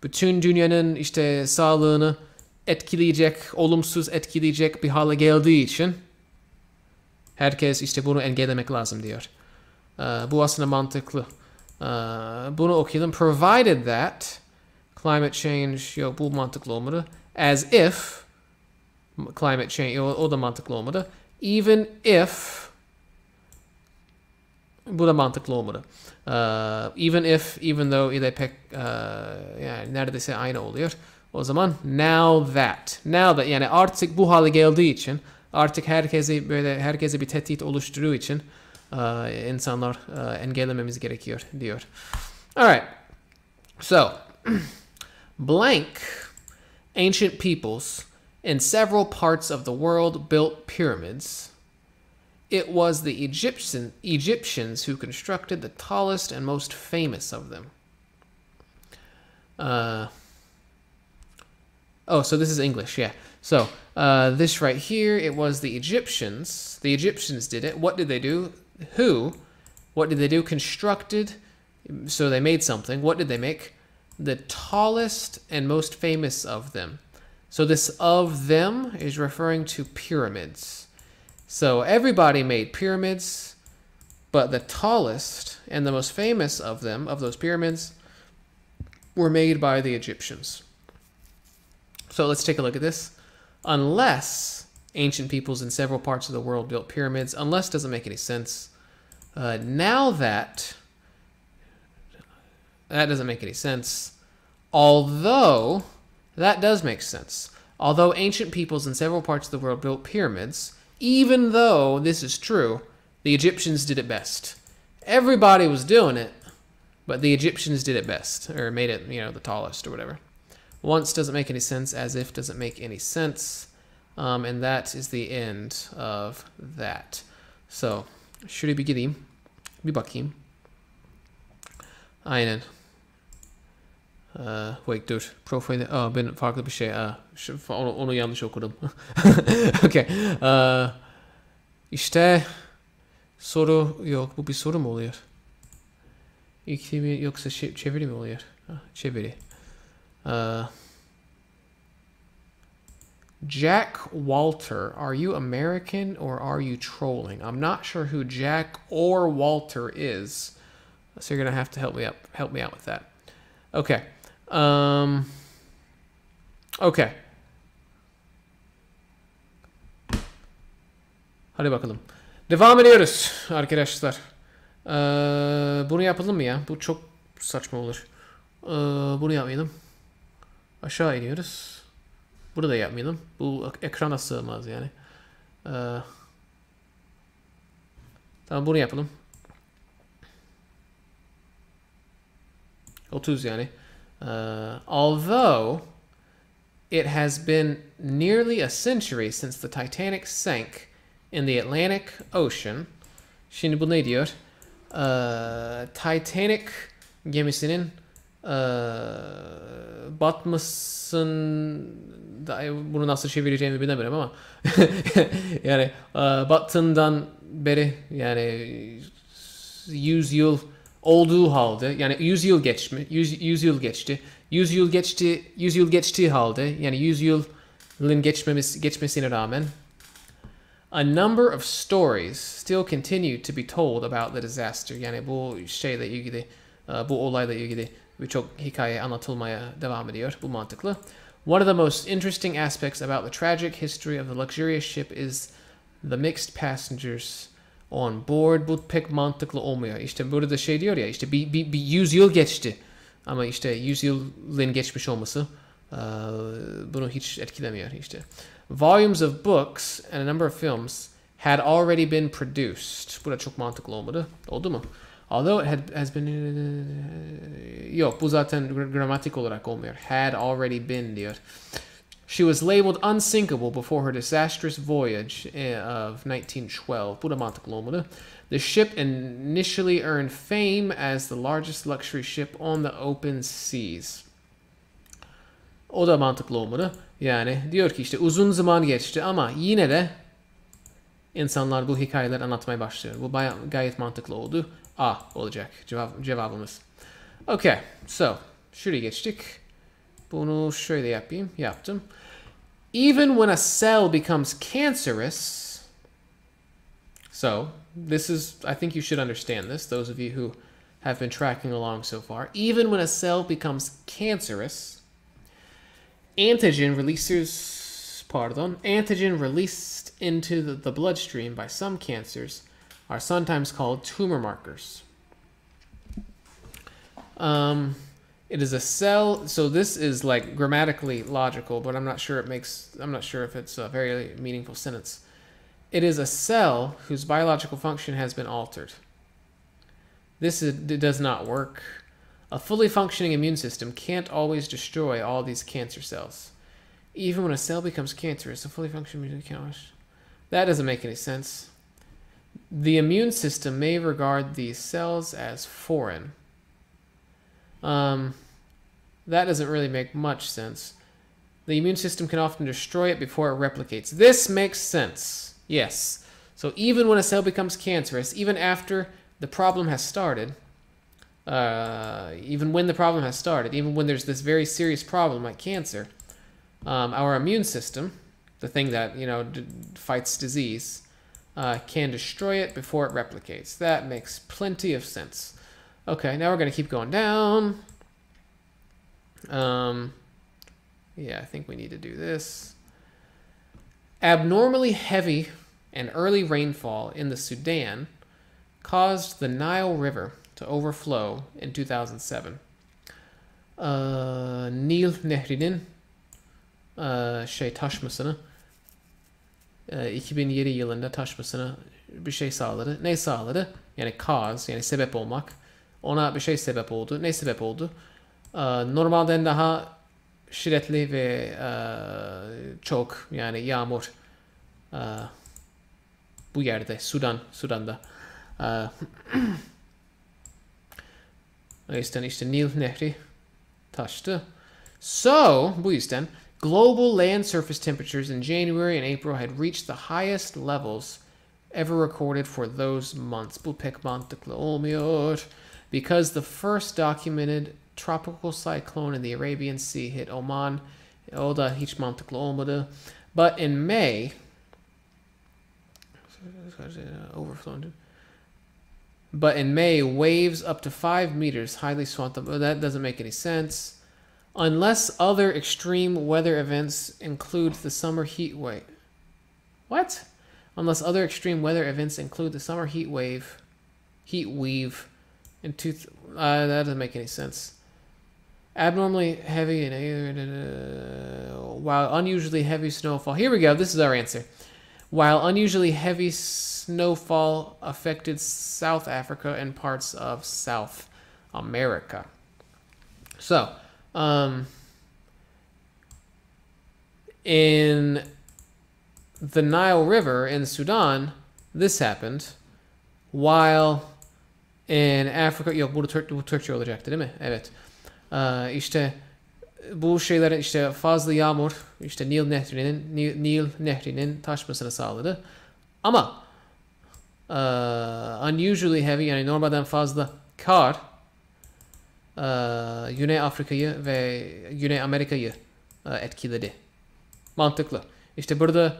bütün dünyanın işte sağlığını etkileyecek, olumsuz etkileyecek bir hale geldiği için herkes işte bunu engellemek lazım diyor. Bu aslında mantıklı. Bunu okuyalım. Provided that climate change, yok bu mantıklı olmadı. As if climate change, o da mantıklı olmadı. Even if, bu da mantıklı olmadı. Even if, even though ile pek yani neredeyse aynı oluyor. O zaman now that yani artık bu hale geldiği için, artık herkese bir tehdit oluşturduğu için insanlar engellememiz gerekiyor diyor. Alright. So blank ancient peoples in several parts of the world built pyramids. It was the Egyptians who constructed the tallest and most famous of them. So this is English, yeah. So this right here, it was the Egyptians. The Egyptians did it. What did they do? What did they do? Constructed. So they made something. What did they make? The tallest and most famous of them. So this of them is referring to pyramids. So everybody made pyramids, but the tallest and the most famous of them, of those pyramids, were made by the Egyptians. So let's take a look at this. Unless ancient peoples in several parts of the world built pyramids, unless doesn't make any sense. Now that doesn't make any sense. Although that does make sense. Although ancient peoples in several parts of the world built pyramids, even though this is true, the Egyptians did it best. Everybody was doing it, but the Egyptians did it best, or made it, the tallest or whatever. Once doesn't make any sense, as if doesn't make any sense, and that is the end of that. So, şöyle bir gideyim, bir bakayım. Aynen. Wait, dur. Profile, ben farklı bir şey. Onu yanlış okudum. Okay. İşte soru yok. Bu bir soru mu oluyor? İklimi yoksa çeviri mi oluyor? Çeviri. Jack Walter, are you American or are you trolling? I'm not sure who Jack or Walter is, so you're gonna have to help me out with that. Okay. Okay. Hadi bakalım. Devam ediyoruz arkadaşlar. Bunu yapalım mı ya? Bu çok saçma olur. Bunu yapmayalım. Aşağı iniyoruz. Bunu da yapmayalım. Bu ekrana sığmaz yani. Tamam, bunu yapalım. 30 yani. Although it has been nearly a century since the Titanic sank in the Atlantic Ocean. Şimdi bu ne diyor? Titanic gemisinin bunu nasıl çevireceğimi bilemiyorum ama yani battığından beri yani 100 yıl olduğu halde yani 100 yıl geçti 100 yıl geçtiği halde yani 100 yılın geçmesine rağmen a number of stories still continue to be told about the disaster. Yani bu şeyle ilgili, bu olayla ilgili birçok hikaye anlatılmaya devam ediyor. Bu mantıklı. One of the most interesting aspects about the tragic history of the luxurious ship is the mixed passengers on board. Bu pek mantıklı olmuyor. İşte burada şey diyor ya, işte bir 100 yıl geçti. Ama işte 100 yılın geçmiş olması bunu hiç etkilemiyor işte. Volumes of books and a number of films had already been produced. Bu da çok mantıklı olmadı. Oldu mu? Although it has been... Yok, bu zaten gramatik olarak olmuyor. Had already been diyor. She was labeled unsinkable before her disastrous voyage of 1912. Bu da mantıklı olmadı. The ship initially earned fame as the largest luxury ship on the open seas. O da mantıklı olmadı. Yani diyor ki işte uzun zaman geçti ama yine de insanlar bu hikayeler anlatmaya başlıyor. Bu gayet mantıklı oldu. A olacak cevabımız. Okay, so şuraya geçtik. Bunu şöyle yapayım. Yaptım. Even when a cell becomes cancerous. So this is, I think you should understand this, those of you who have been tracking along so far. Even when a cell becomes cancerous, antigen released into the bloodstream by some cancers are sometimes called tumor markers. It is a cell, so this is like grammatically logical, but I'm not sure if it's a very meaningful sentence. It is a cell whose biological function has been altered. It does not work. A fully functioning immune system can't always destroy all these cancer cells. Even when a cell becomes cancerous, a fully functioning immune system can't. That doesn't make any sense. The immune system may regard these cells as foreign. That doesn't really make much sense. The immune system can often destroy it before it replicates. This makes sense. Yes. So even when a cell becomes cancerous, even after the problem has started, even when there's this very serious problem like cancer, our immune system, the thing that fights disease, can destroy it before it replicates. That makes plenty of sense. Okay, now we're going to keep going down. Yeah, I think we need to do this. Abnormally heavy and early rainfall in the Sudan caused the Nile River to overflow in 2007. Nil Nehri'nin taşmasını 2007 yılında taşmasını bir şey sağladı. Ne sağladı? Yani cause, yani sebep olmak. Ona bir şey sebep oldu. Ne sebep oldu? Normalden daha şiddetli ve çok yani yağmur bu yerde Sudan'da. O yüzden işte Nil Nehri taştı. So bu yüzden global land surface temperatures in January and April had reached the highest levels ever recorded for those months. Bu pek mantıklı olmuyor. Because the first documented tropical cyclone in the Arabian Sea hit Oman. O da hiç mantıklı olmadı. But in May, waves up to 5 meters highly swamped them. Oh, that doesn't make any sense. Unless other extreme weather events include the summer heat wave. What? Unless other extreme weather events include the summer heat wave. That doesn't make any sense. Abnormally heavy and while unusually heavy snowfall. Here we go. This is our answer. While unusually heavy snowfall affected South Africa and parts of South America. So, in the Nile River in Sudan, this happened. While in Africa, yok bu Türkçe olacaktı değil mi? Evet. İşte bu şeyler işte fazla yağmur işte Nil nehrinin taşmasını sağladı. Ama unusually heavy yani normalden fazla kar Güney Afrika'yı ve Güney Amerika'yı etkiledi. Mantıklı. İşte burada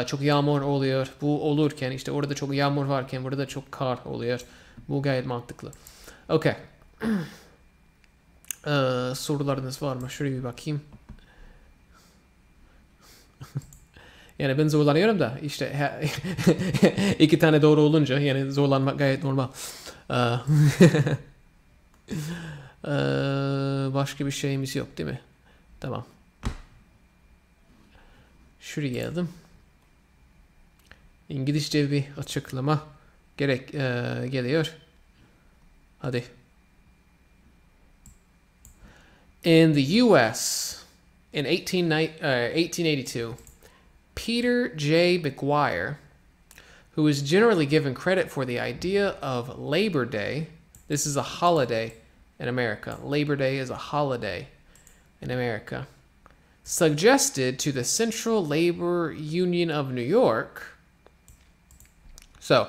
çok yağmur oluyor. Bu olurken işte orada çok yağmur varken burada çok kar oluyor. Bu gayet mantıklı. Okay. Sorularınız var mı? Şuraya bir bakayım. Yani ben zorlanıyorum da işte 2 tane doğru olunca yani zorlanmak gayet normal. Başka bir şeyimiz yok değil mi? Tamam. Şuraya geldim. İngilizce bir açıklama geliyor. Hadi. In the US, in 1882, Peter J. McGuire, who is generally given credit for the idea of Labor Day, this is a holiday in America. Labor Day is a holiday in America. Suggested to the Central Labor Union of New York. So,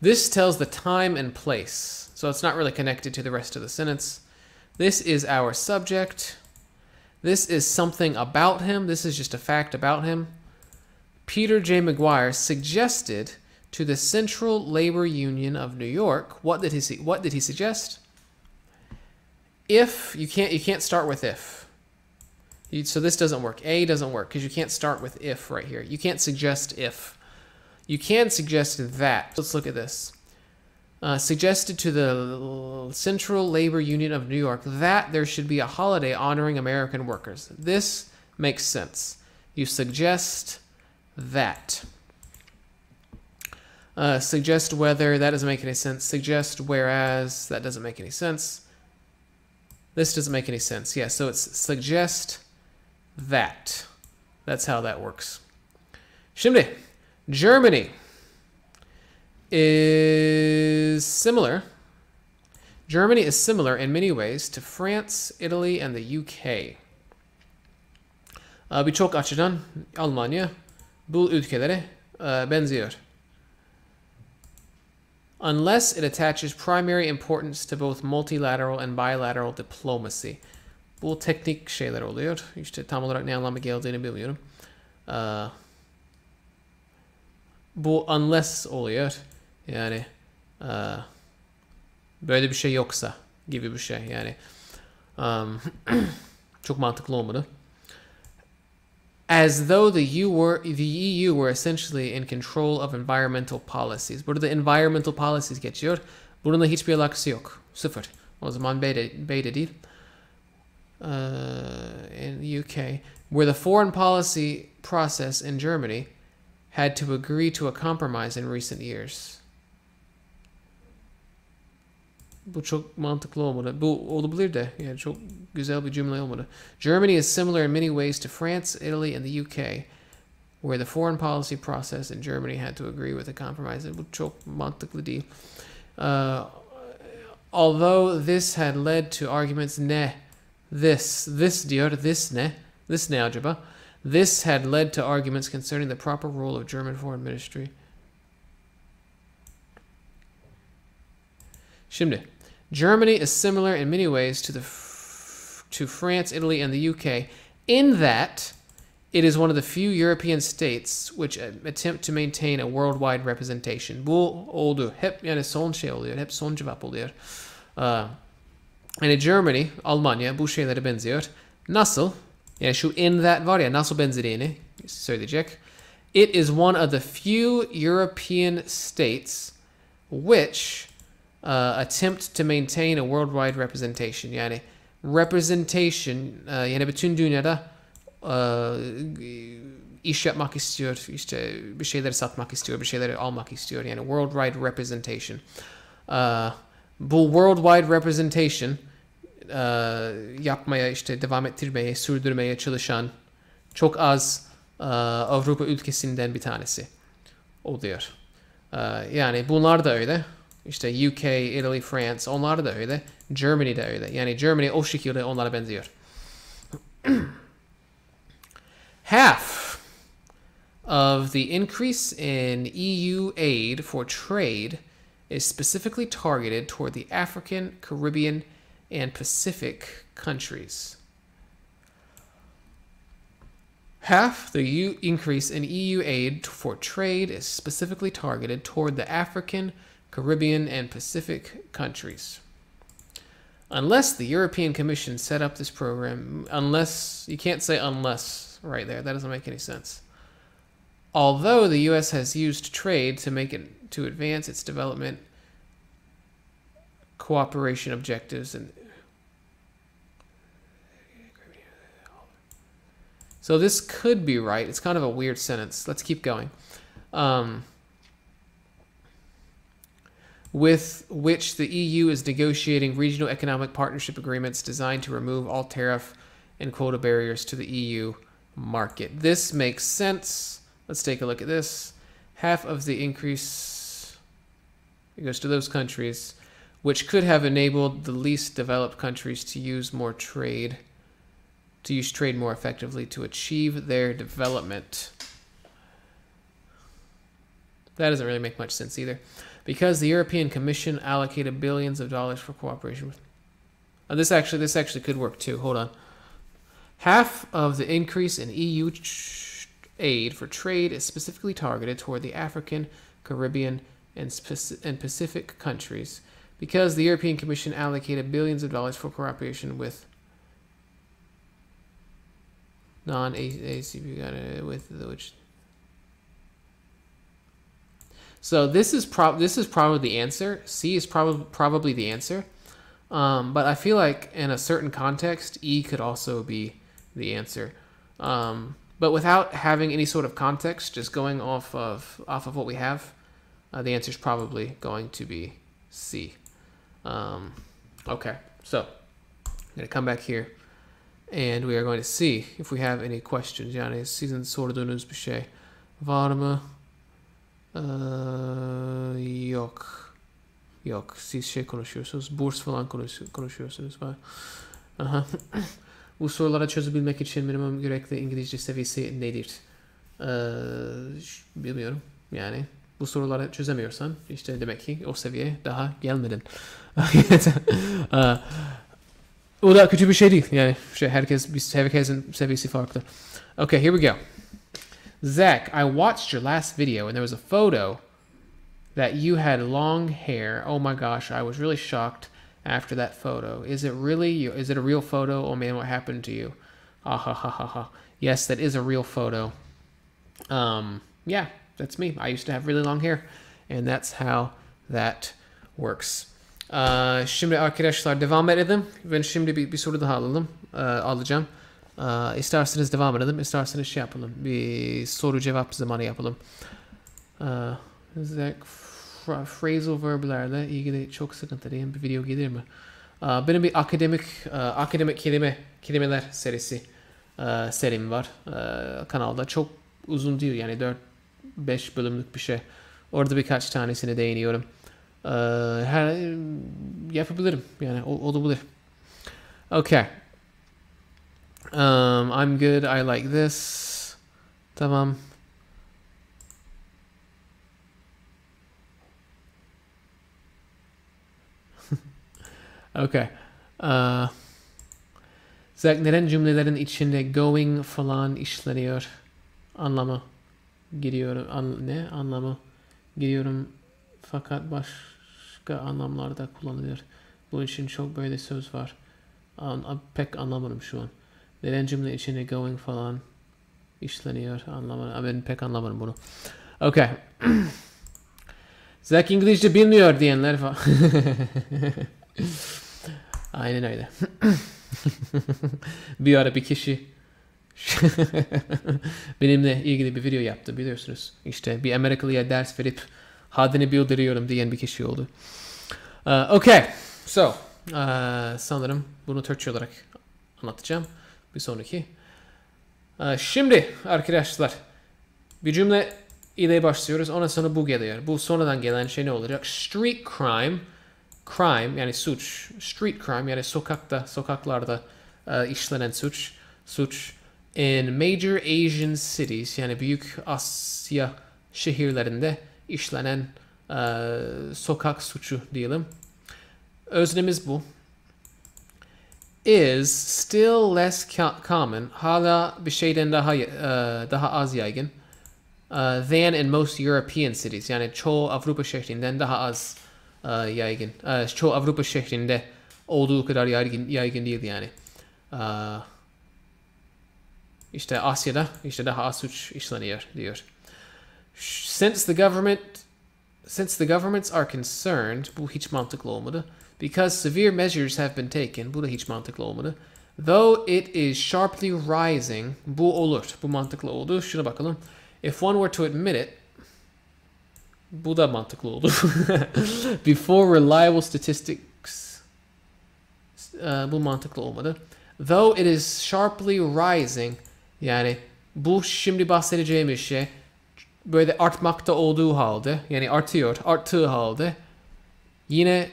this tells the time and place. So it's not really connected to the rest of the sentence. This is our subject. This is something about him. This is just a fact about him. Peter J. McGuire suggested to the Central Labor Union of New York. What did he suggest? If you can't start with if. So this doesn't work. A doesn't work because you can't start with if right here. You can't suggest if. You can suggest that. Let's look at this. Suggested to the Central Labor Union of New York that there should be a holiday honoring American workers. This makes sense. You suggest that. Suggest whether, that doesn't make any sense. Suggest whereas, that doesn't make any sense. This doesn't make any sense. Yeah, so it's suggest that. That's how that works. Şimdi, Germany is similar. Germany is similar in many ways to France, Italy, and the UK. Birçok açıdan Almanya bu ülkelere benziyor. Unless it attaches primary importance to both multilateral and bilateral diplomacy. Bu teknik şeyler oluyor. İşte tam olarak ne anlama geldiğini bilmiyorum. Bu unless oluyor. Yani böyle bir şey yoksa gibi bir şey. Yani çok mantıklı olmadı. As though the EU were essentially in control of environmental policies. Burada environmental policies geçiyor. Bununla hiçbir alakası yok. Sıfır. O zaman B'de değil. In the UK, where the foreign policy process in Germany had to agree to a compromise in recent years. Bu çok mantıklı olmadı. Bu olabilir de. Yani çok güzel bir cümle olmadı. Germany is similar in many ways to France, Italy, and the UK, where the foreign policy process in Germany had to agree with a compromise. Bu çok mantıklı değil. Although this had led to arguments this diyor, this ne acaba? This had led to arguments concerning the proper role of German foreign ministry. Şimdi, Germany is similar in many ways to France, Italy, and the UK in that it is one of the few European states which attempt to maintain a worldwide representation. Bu oldu. Hep yani son şey oluyor. Hep son cevap oluyor. Yani Germany, Almanya bu şeylere benziyor. Nasıl? Yani şu in that var ya nasıl benzediğini söyleyecek. It is one of the few European states which attempt to maintain a worldwide representation. Yani representation yani bütün dünyada iş yapmak istiyor, işte bir şeyleri satmak istiyor, bir şeyleri almak istiyor. Yani worldwide representation. Bu worldwide representation yapmaya, işte devam ettirmeye, sürdürmeye çalışan çok az Avrupa ülkesinden bir tanesi oluyor. Yani bunlar da öyle. İşte UK, Italy, France onlar da öyle. Germany de öyle. Yani Germany o şekilde onlara benziyor. Half of the increase in EU aid for trade is specifically targeted toward the African, Caribbean, and Pacific countries. Half the increase in EU aid for trade is specifically targeted toward the African, Caribbean, and Pacific countries. Unless the European Commission set up this program, you can't say unless right there, that doesn't make any sense. Although the U.S. has used trade to advance its development cooperation objectives and so this could be right. It's kind of a weird sentence. Let's keep going. With which the EU is negotiating regional economic partnership agreements designed to remove all tariff and quota barriers to the EU market. This makes sense. Let's take a look at this. Half of the increase, it goes to those countries, which could have enabled the least developed countries to use trade more effectively to achieve their development. That doesn't really make much sense either. Because the European Commission allocated billions of dollars for cooperation with... this actually could work too. Hold on. Half of the increase in EU aid for trade is specifically targeted toward the African, Caribbean, and Pacific countries. Because the European Commission allocated billions of dollars for cooperation with non-ACP which. So this is probably the answer. C is probably the answer. But I feel like in a certain context, E could also be the answer. But without having any sort of context, just going off of what we have, the answer is probably going to be C. Okay, so I'm going to come back here, and we are going to see if we have any questions. Yani sizin sorduğunuz bir şey var mı? Yok. Yok. Siz şey konuşuyorsunuz. Burs falan konuşuyorsunuz. Aha. Bu sorulara çözebilmek için minimum gerekli İngilizce seviyesi nedir? Bilmiyorum. Yani bu soruları çözemiyorsan işte demek ki o seviyeye daha gelmedin. O da kötü bir şey değil. Yani herkesin seviyesi farklı. Okay, here we go. Zach, I watched your last video and there was a photo that you had long hair. Oh my gosh, I was really shocked after that photo. Is it a real photo? Oh man, what happened to you? Ah ha ha ha ha. Yes, that is a real photo. Yeah, that's me. I used to have really long hair and that's how that works. Şimdi arkadaşlar devam edelim. Ben şimdi bir soru daha alacağım. İsterseniz devam edelim, isterseniz şey yapalım. Bir soru cevap zamanı yapalım. Phrasal verb'lerle ilgili çok sıkıntılıyım. Bir video gelir mi? Benim bir akademik kelimeler serim var kanalda. Çok uzun değil yani 4-5 bölümlük bir şey. Orada birkaç tanesine değiniyorum. Yapabilirim yani olabilir. Okay. I'm good. I like this. Tamam. Okay. Zach, neden cümlelerin içinde going falan işleniyor? Anlamı giriyorum. Anlamı giriyorum fakat başka anlamlarda kullanılıyor. Bunun için çok böyle söz var. Pek anlamadım şu an. Neden cümle içinde going falan işleniyor anlamadım. Ben pek anlamadım bunu. Okay. Zach İngilizce bilmiyor diyenler falan. Aynen öyle. Bir ara bir kişi benimle ilgili bir video yaptı biliyorsunuz. İşte bir Amerikalıya ders verip haddini bildiriyorum diyen bir kişi oldu. Okay. So, sanırım bunu Türkçe olarak anlatacağım. Bir sonraki. Şimdi arkadaşlar bir cümle ile başlıyoruz. Ondan sonra bu geliyor. Bu sonradan gelen şey ne olacak? Street crime. Crime yani suç. Street crime yani sokaklarda işlenen suç. suç. In major Asian cities, yani büyük Asya şehirlerinde işlenen sokak suçu diyelim. Öznemiz bu. Is still less common, hala bir şeyden daha az yaygın. Than in most European cities, yani çoğu Avrupa şehrinden daha az yaygın. Çoğu Avrupa şehrinde olduğu kadar yaygın değil yani. İşte Asya'da işte daha az suç işleniyor diyor. Since the governments are concerned, bu hiç mantıklı olmadı. Because severe measures have been taken, bu da hiç mantıklı olmadı. Though it is sharply rising, bu olur. Bu mantıklı oldu. Şuna bakalım. If one were to admit it, bu da mantıklı oldu. Before reliable statistics, bu mantıklı olmadı. Though it is sharply rising, yani bu şimdi bahsedeceğimiz şey böyle artmakta olduğu halde, yani arttığı halde yine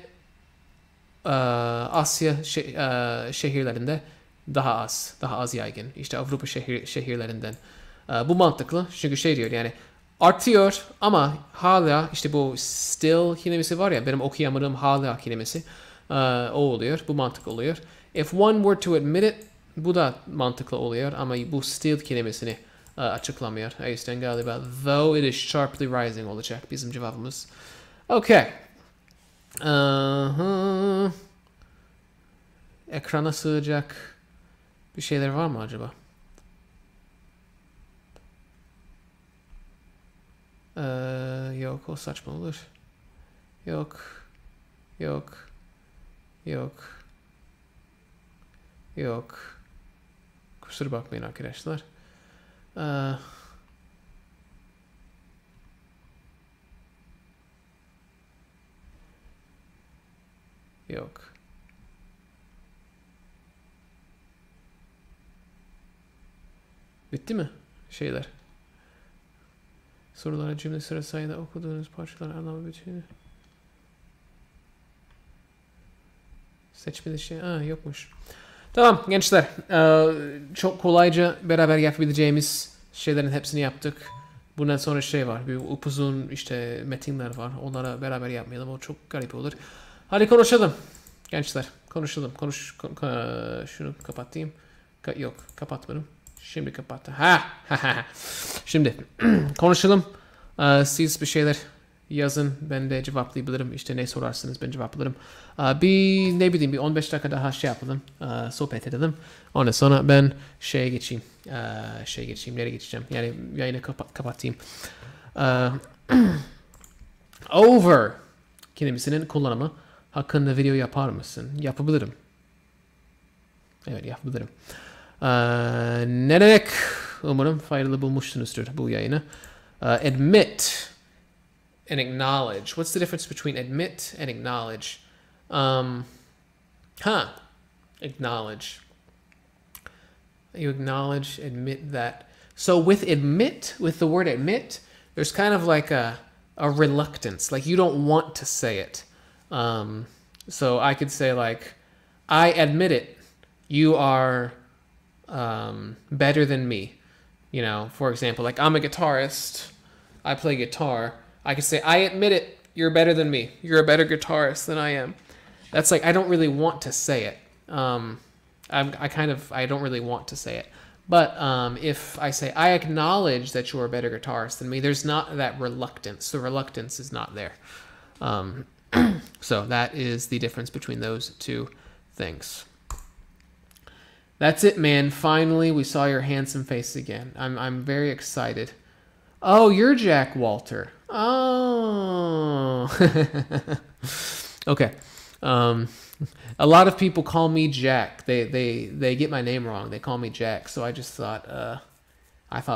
Asya şehirlerinde daha az yaygın. İşte Avrupa şehirlerinden. Bu mantıklı. Çünkü şey diyor yani artıyor ama hala işte bu still kelimesi var ya, benim okuyamadığım hala kelimesi o oluyor. Bu mantıklı oluyor. If one were to admit it, bu da mantıklı oluyor ama bu still kelimesini açıklamıyor. O yüzden galiba though it is sharply rising olacak bizim cevabımız. Okay. Ekrana sığacak bir şeyler var mı acaba? Yok, o saçma olur. Yok. Kusura bakmayın arkadaşlar. Yok. Bitti mi şeyler? Sorulara cümle sırasıyla okuduğunuz parçalar anlamı bütünü. Seçmeli şey. Yokmuş. Tamam gençler. Çok kolayca beraber yapabileceğimiz şeylerin hepsini yaptık. Bundan sonra şey var. Bir upuzun işte metinler var. Onlara beraber yapmayalım. O çok garip olur. Hadi konuşalım. Gençler konuşalım. Şunu kapatayım. Yok kapatmadım. Şimdi kapattım. Şimdi konuşalım. Siz bir şeyler yazın. Ben de cevaplayabilirim. İşte ne sorarsınız ben cevaplarım. Bir 15 dakika daha şey yapalım. Sohbet edelim. Ondan sonra ben şeye geçeyim. Nereye geçeceğim? Yani yayını kapatayım. Over kelimesinin kullanımı hakkında video yapar mısın? Yapabilirim. Evet yapabilirim. Ne demek? Umarım faydalı bulmuşsunuzdur bu yayını. Admit and acknowledge. What's the difference between admit and acknowledge? Acknowledge. You acknowledge, admit that. So with the word admit, there's kind of like a reluctance. Like you don't want to say it. So I could say like, I admit it. You are better than me. You know, for example, like I'm a guitarist. I play guitar. I could say, I admit it. You're better than me. You're a better guitarist than I am. That's like, I don't really want to say it. I don't really want to say it. But if I say, I acknowledge that you're a better guitarist than me, there's not that reluctance. The reluctance is not there. So that is the difference between those two things. That's it, man. Finally, we saw your handsome face again. I'm very excited. Oh, you're Jack Walter. Oh. Okay. A lot of people call me Jack. They get my name wrong. They call me Jack. So I just thought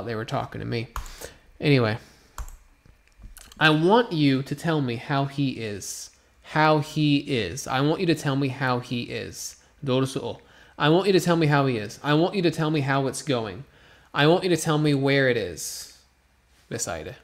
they were talking to me. Anyway, I want you to tell me how he is. How he is. I want you to tell me how he is. Doğrusu o. I want you to tell me how he is. I want you to tell me how it's going. I want you to tell me where it is. Vesaire.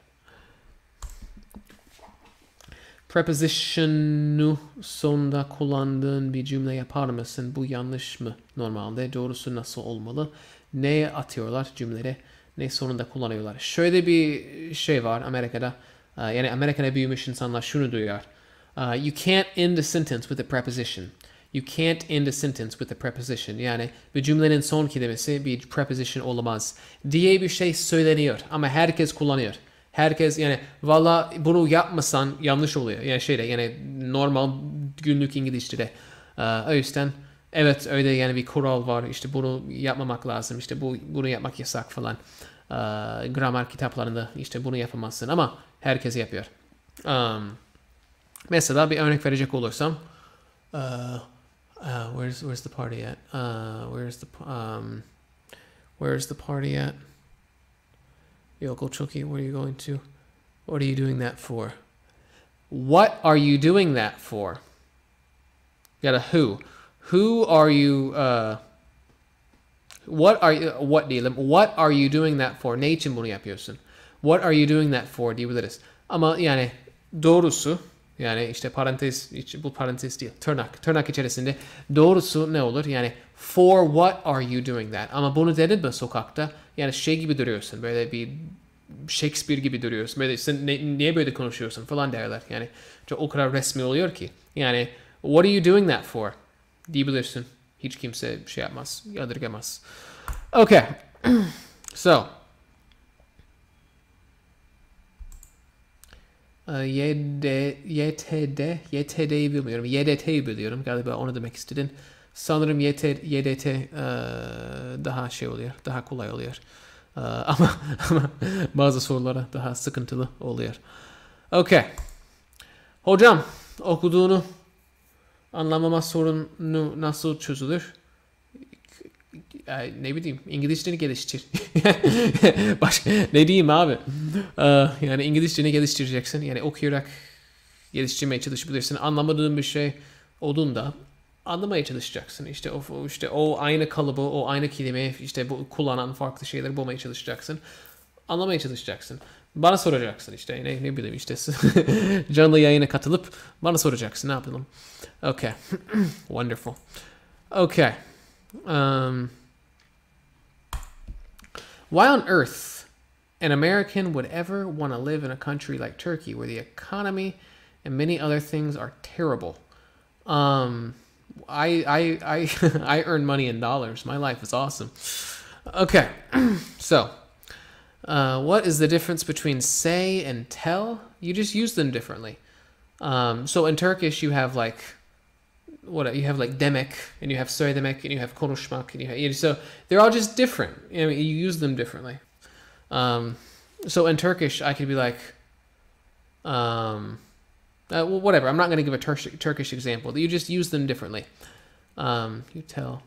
Preposition'u sonda kullandığın bir cümle yapar mısın? Bu yanlış mı normalde? Doğrusu nasıl olmalı? neye atıyorlar cümleleri, ne sonunda kullanıyorlar. Şöyle bir şey var Amerika'da. Yani Amerika'da büyümüş insanlar şunu duyuyor. You can't end a sentence with a preposition. You can't end a sentence with a preposition. Yani bir cümlenin son kelimesi bir preposition olamaz diye bir şey söyleniyor ama herkes kullanıyor. Herkes yani valla bunu yapmasan yanlış oluyor. Yani yani normal günlük İngilizce'de. O yüzden evet öyle yani bir kural var. İşte bunu yapmamak lazım. İşte bunu yapmak yasak falan. Gramer kitaplarında işte bunu yapamazsın ama herkes yapıyor. Mesela bir örnek verecek olursam where's the party at? Where's the party at? Yok o çok iyi. Where are you going to? What are you doing that for? What are you doing that for? Ya da who? Who are you what diyelim? What are you doing that for? Ne için bunu yapıyorsun? What are you doing that for diyebiliriz. Ama yani doğrusu yani işte parantez, bu parantez değil, tırnak içerisinde doğrusu ne olur? Yani for what are you doing that? Ama bunu dedin mi sokakta? Yani şey gibi duruyorsun, böyle bir Shakespeare gibi duruyorsun. Böyle sen niye böyle konuşuyorsun falan derler. Yani çok o kadar resmi oluyor ki. Yani what are you doing that for? Diyebilirsin. Hiç kimse şey yapmaz, yadırgamaz. Okay. So. YTD'yi bilmiyorum. YDT'yi biliyorum. Galiba onu demek istedin. Sanırım YDT daha şey oluyor. Daha kolay oluyor. Ama bazı sorulara daha sıkıntılı oluyor. Okay. Hocam okuduğunu anlamama sorunu nasıl çözülür? Ne bileyim İngilizceni geliştir. Başka ne diyeyim abi? Yani İngilizceni geliştireceksin. Yani okuyarak geliştirmeye çalışabilirsin. Anlamadığın bir şey olduğunda anlamaya çalışacaksın. İşte o aynı kalıbı, o aynı kelime, işte bu kullanan farklı şeyleri bulmaya çalışacaksın. Anlamaya çalışacaksın. Bana soracaksın işte ne bileyim işte canlı yayına katılıp bana soracaksın ne yapalım. Okay. Wonderful. Okay. Why on earth an American would ever want to live in a country like Turkey where the economy and many other things are terrible? I earn money in dollars. My life is awesome. Okay. So, what is the difference between say and tell? You just use them differently. So in Turkish you have like you have like demek and you have söylemek and you have konuşmak and so they're all just different. You use them differently. So in Turkish I could be like well, whatever. I'm not going to give a Turkish example. You just use them differently. You tell.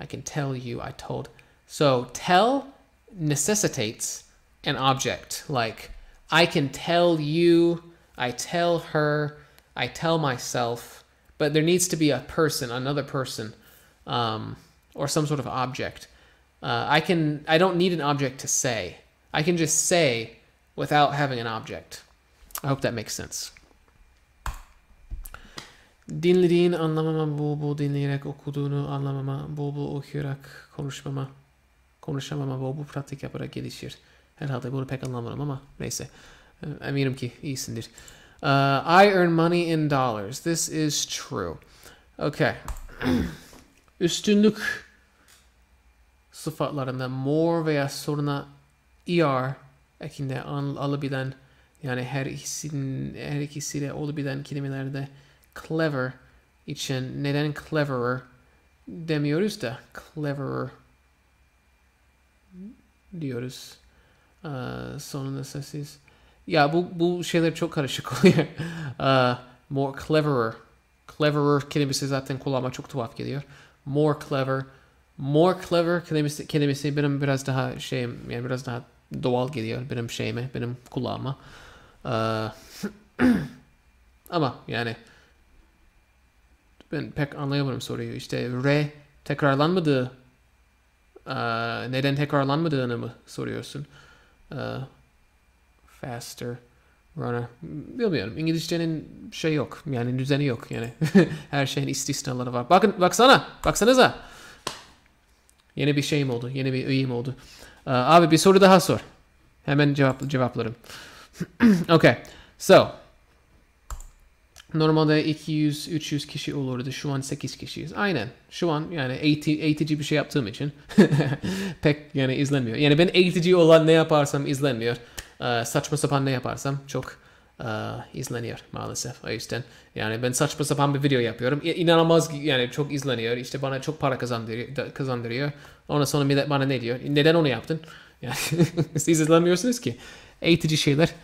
I can tell you. I told. So tell necessitates an object. Like I can tell you. I tell her. I tell myself. But there needs to be a person, another person, or some sort of object. I don't need an object to say. I can just say without having an object. I hope that makes sense. Dinlediğin anlamama, bol bol dinleyerek okuduğunu anlamama, bol bol okuyarak konuşamama, bol bol pratik yaparak gelişir. Herhalde bunu pek anlamadım ama neyse. Eminim ki iyisindir. I earn money in dollars. This is true. Okay. Üstünlük sıfatlarında more veya sonuna er ekinde alabilen yani her ikisiyle olabilen kelimelerde clever için neden cleverer demiyoruz da cleverer diyoruz. Sonunda sessiz. Ya bu şeyler çok karışık oluyor. More cleverer. Cleverer kelimesi zaten kulağıma çok tuhaf geliyor. More clever kelimesi benim biraz daha yani biraz daha doğal geliyor benim kulağıma. Ama yani ben pek anlayamadım soruyu. İşte tekrarlanmadığı neden tekrarlanmadığını mı soruyorsun? Faster runner. Bilmiyorum. İngilizcenin yok. Yani düzeni yok. Yani her şeyin istisnaları var. Baksanıza. Yeni bir şeyim oldu. Yeni bir üyem oldu. Abi bir soru daha sor. Hemen cevaplarım. Okay. So. Normalde 200-300 kişi olurdu. Şu an 8 kişiyiz. Aynen. Şu an yani eğitici bir şey yaptığım için pek yani izlenmiyor. Yani ben eğitici olan ne yaparsam izlenmiyor. Saçma sapan ne yaparsam çok izleniyor maalesef. O yüzden yani ben saçma sapan bir video yapıyorum. İnanılmaz yani çok izleniyor. İşte bana çok para kazandırıyor. Ondan sonra millet bana ne diyor? Neden onu yaptın? Yani siz izlemiyorsunuz ki. Eğitici şeyler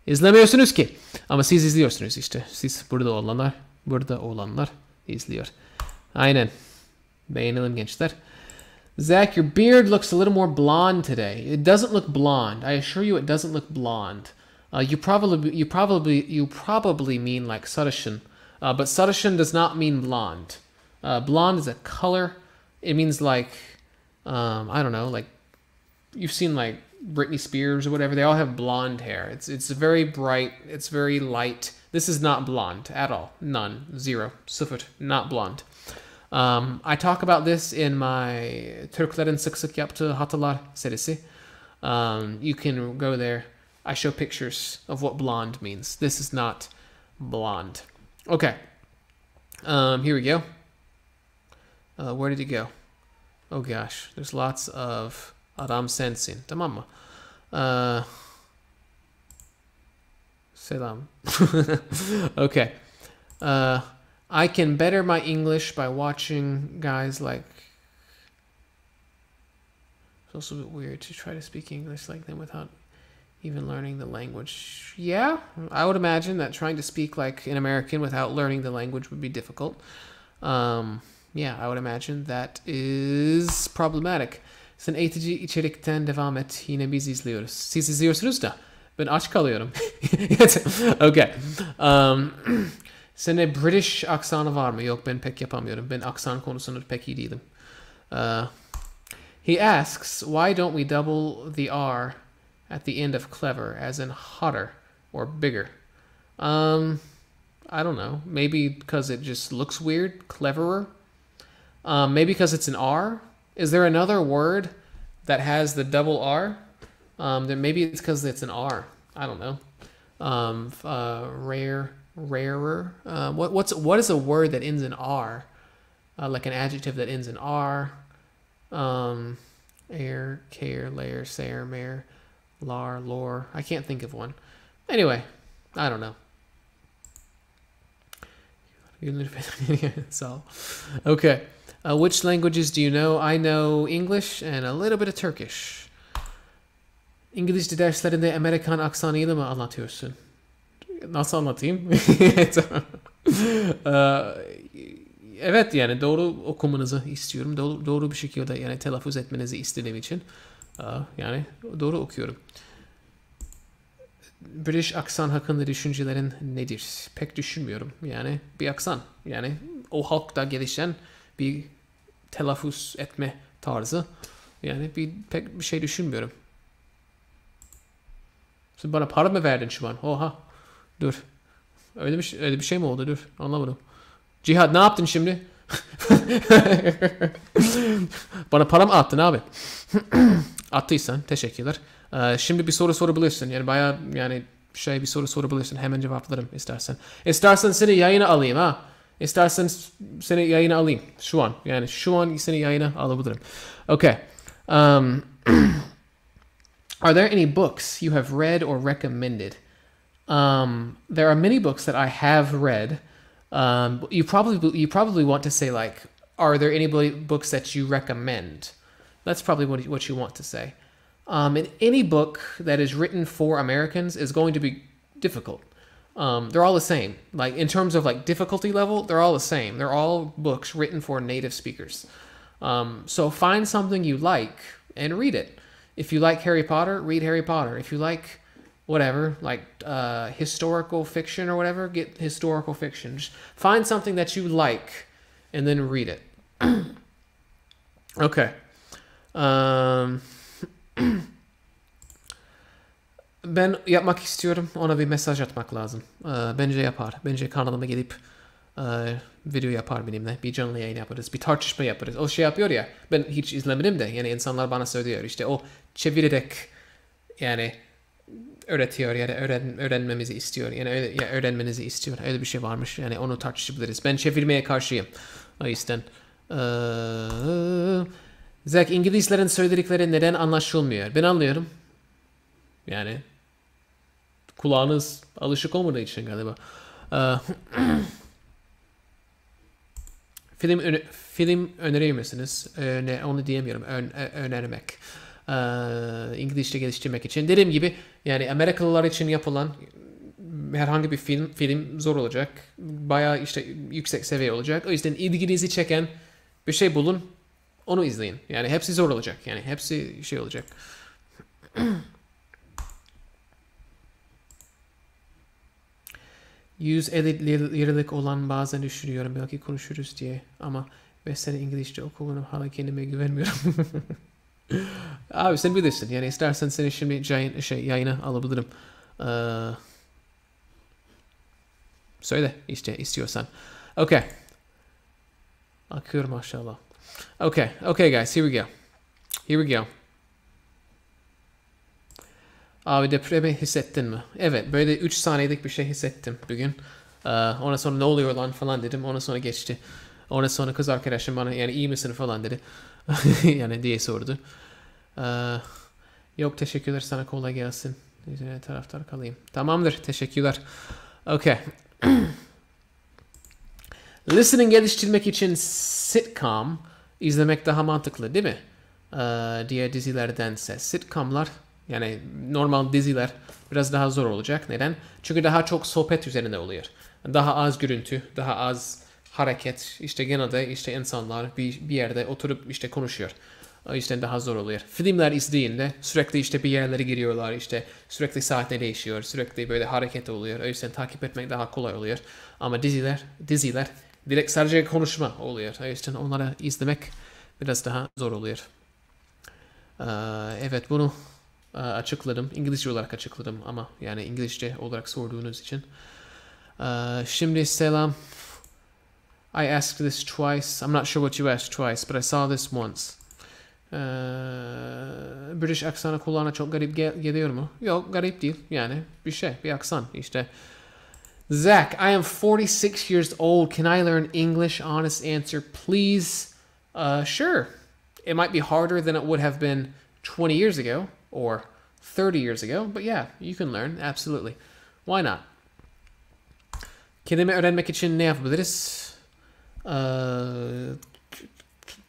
İzlemiyorsunuz ki. Ama siz izliyorsunuz işte. Siz burada olanlar izliyor. Aynen. Beğenelim gençler. Zach, your beard looks a little more blonde today. It doesn't look blonde. I assure you it doesn't look blonde. You probably mean like sarışın. But sarışın does not mean blonde. Blonde is a color. It means like, I don't know, like you've seen like Britney Spears or whatever, they all have blonde hair. It's very bright, it's very light. This is not blonde at all. None. Zero. Sıfır. Not blonde. I talk about this in my Türklerin Sıkça yaptığı hatalar serisi. You can go there. I show pictures of what blonde means. This is not blonde. Okay. Here we go. Where did it go? Oh gosh, there's lots of adam sensin. Tamam mı? Selam. Okay. I can better my English by watching guys like... It's also a bit weird to try to speak English like them without even learning the language. Yeah, I would imagine that trying to speak like an American without learning the language would be difficult. Yeah, I would imagine that is problematic. Sen eğitici içerikten devam et. Yine biz izliyoruz. Siz izliyorsunuz da ben aç kalıyorum. Okay. Senin British aksanı var mı? Yok, ben pek yapamıyorum. Ben aksan konusunda pek iyi değilim. He asks, why don't we double the R at the end of clever, as in hotter or bigger? I don't know. Maybe because it just looks weird. Cleverer. Maybe because it's an R. Is there another word that has the double R? Then maybe it's because it's an R. I don't know. Rarer. What is a word that ends in R? Like an adjective that ends in R. Air, care, layer, sayer, mare, lar, lore. I can't think of one. Anyway, I don't know. So, okay. Which languages do you know? I know English and a little bit of Turkish. İngilizce derslerinde Amerikan aksanıyla mı anlatıyorsun? Nasıl anlatayım? Evet, yani doğru okumanızı istiyorum. Doğru bir şekilde yani telaffuz etmenizi istediğim için yani doğru okuyorum. British aksan hakkında düşüncelerin nedir? Pek düşünmüyorum. Yani bir aksan. Yani o halkta gelişen bir telaffuz etme tarzı. Yani pek bir şey düşünmüyorum. Sen bana para mı verdin şu an? Oha. Dur. Öyle bir şey mi oldu? Dur. Anlamadım. Cihat, ne yaptın şimdi? Bana para mı attın abi? Attıysan teşekkürler. Şimdi bir soru sorabilirsin. Yani bayağı yani bir soru sorabilirsin. Hemen cevaplarım istersen. İstersen seni yayına alayım ha. İstersen seni yayına alayım. Şu an. Yani şu an seni yayına alabilirim. Okay. Are there any books you have read or recommended? There are many books that I have read. You probably want to say like, are there any books that you recommend? That's probably what you want to say. And any book that is written for Americans is going to be difficult. They're all the same. Like in terms of like difficulty level, they're all the same. They're all books written for native speakers. So find something you like and read it. If you like Harry Potter, read Harry Potter. If you like whatever, like historical fiction or whatever, get historical fiction. Just find something that you like and then read it. Okay. Ben yapmak istiyorum. Ona bir mesaj atmak lazım. Bence yapar. Bence kanalıma gelip Video yapar benimle. Bir canlı yayın yaparız. Bir tartışma yaparız. O şey yapıyor ya. Ben hiç izlemedim de. Yani insanlar bana söylüyor. İşte o çevirerek yani öğretiyor ya da öğrenmemizi istiyor. Yani öğrenmenizi istiyor. Öyle bir şey varmış. Yani onu tartışabiliriz. Ben çevirmeye karşıyım. O yüzden Zach, İngilizlerin söyledikleri neden anlaşılmıyor? Ben anlıyorum. Yani kulağınız alışık olmadığı için galiba. Film önerir misiniz? Onu diyemiyorum. Önermek. İngilizce geliştirmek için. Dediğim gibi yani Amerikalılar için yapılan herhangi bir film zor olacak. Bayağı işte yüksek seviye olacak. O yüzden ilginizi çeken bir şey bulun. Onu izleyin. Yani hepsi zor olacak. Yani hepsi şey olacak. %50'lik olan bazen düşünüyorum. Belki konuşuruz diye. Ama 5 sene İngilizce okudum. Hala kendime güvenmiyorum. Abi sen bilirsin. Yani istersen seni şimdi yayına alabilirim. Söyle işte istiyorsan. Okay. Akıyor maşallah. Okay guys, here we go. Here we go. Abi depremi hissettin mi? Evet, böyle 3 saniyelik bir şey hissettim bugün. Ondan sonra ne oluyor lan falan dedim. Ondan sonra geçti. Ondan sonra kız arkadaşım bana yani iyi misin falan dedi. Yani diye sordu. Yok teşekkürler, sana kolay gelsin. Taraftar kalayım. Tamamdır, teşekkürler. Okay. Listening geliştirmek için sitcom izlemek daha mantıklı değil mi? Diğer dizilerdense. Sitcomlar yani normal diziler biraz daha zor olacak. Neden? Çünkü daha çok sohbet üzerinde oluyor. Daha az görüntü, daha az hareket. İşte genelde işte insanlar bir yerde oturup işte konuşuyor. O yüzden daha zor oluyor. Filmler izleyince sürekli işte bir yerlere giriyorlar, işte sürekli sahne değişiyor, sürekli böyle hareket oluyor. O yüzden takip etmek daha kolay oluyor. Ama diziler direkt sadece konuşma oluyor. O yüzden onları izlemek biraz daha zor oluyor. Evet, bunu açıkladım. İngilizce olarak açıkladım ama yani İngilizce olarak sorduğunuz için. Şimdi selam. I asked this twice. I'm not sure what you asked twice, but I saw this once. British aksanı kulağına çok garip geliyor mu? Yok, garip değil. Yani bir aksan işte. Zach, I am 46 years old. Can I learn English? Honest answer, please. Sure. It might be harder than it would have been 20 years ago or 30 years ago, but yeah, you can learn. Absolutely. Why not? Kelime öğrenmek için ne yapabiliriz?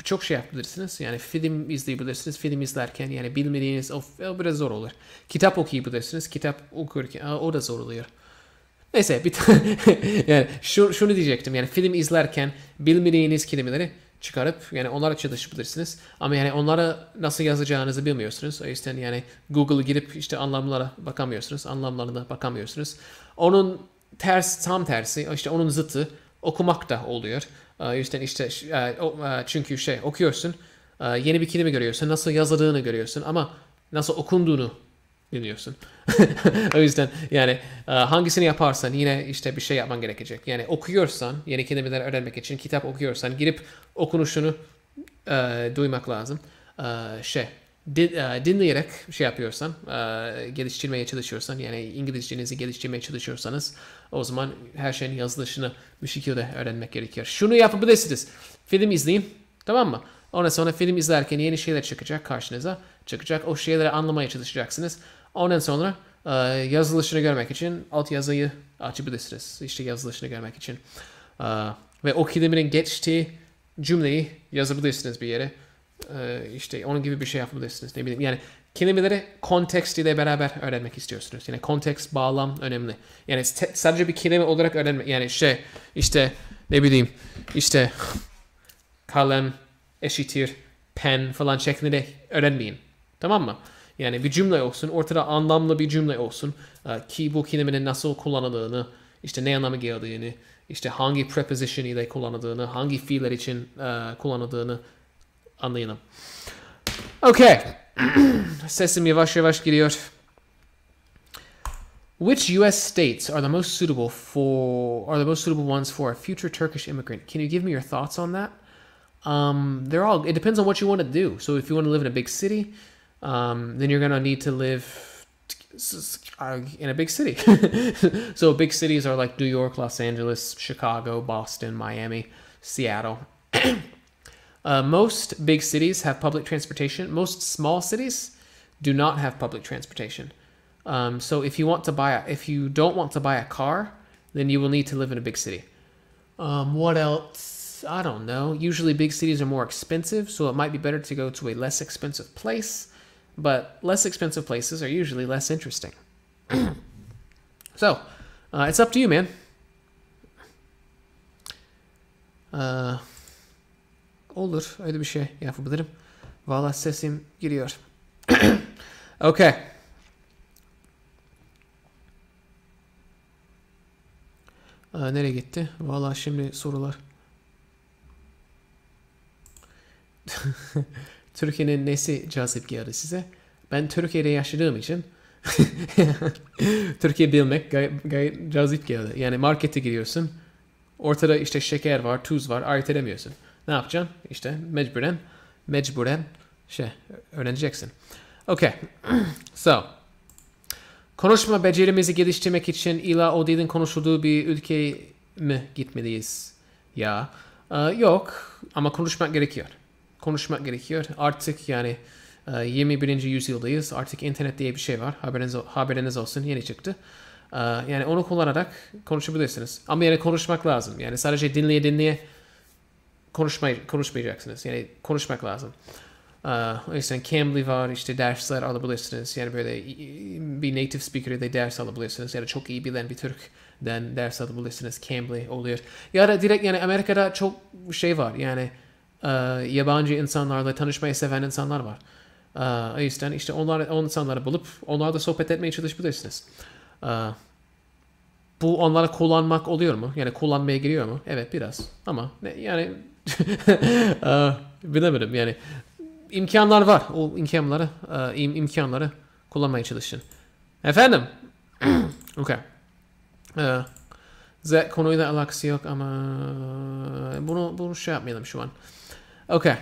Çok şey yapabilirsiniz. Yani film izleyebilirsiniz. Film izlerken yani bilmediğiniz o biraz zor olur. Kitap okuyabilirsiniz. Kitap okurken o da zor oluyor. Neyse yani şunu diyecektim. Yani film izlerken bilmediğiniz kelimeleri çıkarıp yani onlara çalışabilirsiniz. Ama yani onlara nasıl yazacağınızı bilmiyorsunuz. O yüzden yani Google'a girip işte anlamlarına bakamıyorsunuz. Onun tam tersi işte onun zıttı okumak da oluyor. O yüzden işte çünkü okuyorsun, yeni bir kelime görüyorsun, nasıl yazıldığını görüyorsun ama nasıl okunduğunu bilmiyorsun. O yüzden yani hangisini yaparsan yine işte bir şey yapman gerekecek. Yani okuyorsan, yeni kelimeler öğrenmek için kitap okuyorsan girip okunuşunu duymak lazım. Dinleyerek şey yapıyorsan, geliştirmeye çalışıyorsan, yani İngilizcenizi geliştirmeye çalışıyorsanız o zaman her şeyin yazılışını bir şekilde öğrenmek gerekiyor. Şunu yapabilirsiniz. Film izleyin, tamam mı? Ondan sonra film izlerken yeni şeyler karşınıza çıkacak. O şeyleri anlamaya çalışacaksınız. Ondan sonra yazılışını görmek için altyazıyı açabilirsiniz. İşte yazılışını görmek için. Ve o kelimenin geçtiği cümleyi yazabilirsiniz bir yere. İşte onun gibi bir şey yapabilirsiniz. Ne bileyim yani kelimeleri kontekst ile beraber öğrenmek istiyorsunuz. Yani kontekst, bağlam önemli. Yani sadece bir kelime olarak öğrenmek. Yani işte ne bileyim işte kalem eşittir pen falan şeklinde öğrenmeyin. Tamam mı? Yani bir cümle olsun, ortada anlamlı bir cümle olsun ki bu kelimenin nasıl kullanıldığını, işte ne anlama geldiğini, işte hangi preposition ile kullanıldığını, hangi fiiller için kullanıldığını anlayalım. Okay. Sesim yavaş yavaş gidiyor. Which U.S. states are the most suitable ones for a future Turkish immigrant? Can you give me your thoughts on that? It depends on what you want to do. So if you want to live in a big city, then you're gonna need to live in a big city. So big cities are like New York, Los Angeles, Chicago, Boston, Miami, Seattle. Most big cities have public transportation. Most small cities do not have public transportation. So if you don't want to buy a car, then you will need to live in a big city. What else? I don't know. Usually big cities are more expensive, so it might be better to go to a less expensive place. But less expensive places are usually less interesting. So, it's up to you, man. Olur, öyle bir şey yapabilirim. Valla sesim giriyor. Okay. Nereye gitti? Valla şimdi sorular. Türkiye'nin nesi cazip geldi size? Ben Türkiye'de yaşadığım için Türkiye bilmek gayet cazip geldi. Yani markete giriyorsun. Ortada işte şeker var, tuz var. Ayırt edemiyorsun. Ne yapacaksın? İşte mecburen öğreneceksin. Okay. So. Konuşma becerimizi geliştirmek için illa o dilin konuşulduğu bir ülkeye mi gitmeliyiz? Ya. Yok. Ama konuşmak gerekiyor. Artık yani 21. yüzyıldayız. Artık internet diye bir şey var. Haberiniz olsun. Yeni çıktı. Yani onu kullanarak konuşabilirsiniz. Ama yani konuşmak lazım. Yani sadece dinleye konuşmayacaksınız. Yani konuşmak lazım. O yüzden Cambly var. İşte dersler alabilirsiniz. Yani böyle bir native speaker'de ders alabilirsiniz. Ya da çok iyi bilen bir Türk'den ders alabilirsiniz. Cambly oluyor. Ya da direkt yani Amerika'da çok şey var. Yani yabancı insanlarla tanışmayı seven insanlar var. O yüzden işte o insanları bulup onlarla sohbet etmeye çalışabilirsiniz. Bu onlara kullanmak oluyor mu? Yani kullanmaya giriyor mu? Evet biraz. Ama yani bilemedim yani. İmkanlar var. O imkanları kullanmaya çalışın. Efendim? Okay. Konuyla alakası yok ama bunu şey yapmayalım şu an. Okay.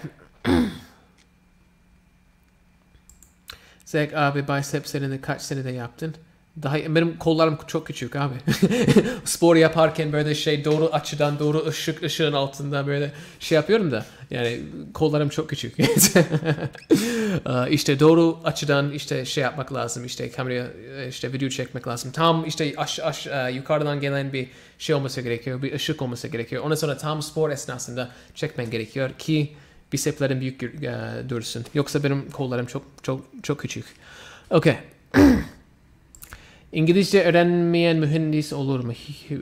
Zek abi bicepslerini kaç senede yaptın? Benim kollarım çok küçük abi. Spor yaparken böyle doğru açıdan doğru ışığın altında böyle şey yapıyorum da yani kollarım çok küçük. İşte doğru açıdan işte şey yapmak lazım, işte kameraya işte video çekmek lazım. Tam işte yukarıdan gelen bir şey olması gerekiyor, bir ışık olması gerekiyor. Ondan sonra tam spor esnasında çekmen gerekiyor ki biceplerim büyük dursun. Yoksa benim kollarım çok küçük. Okay. İngilizce öğrenmeyen mühendis olur mu?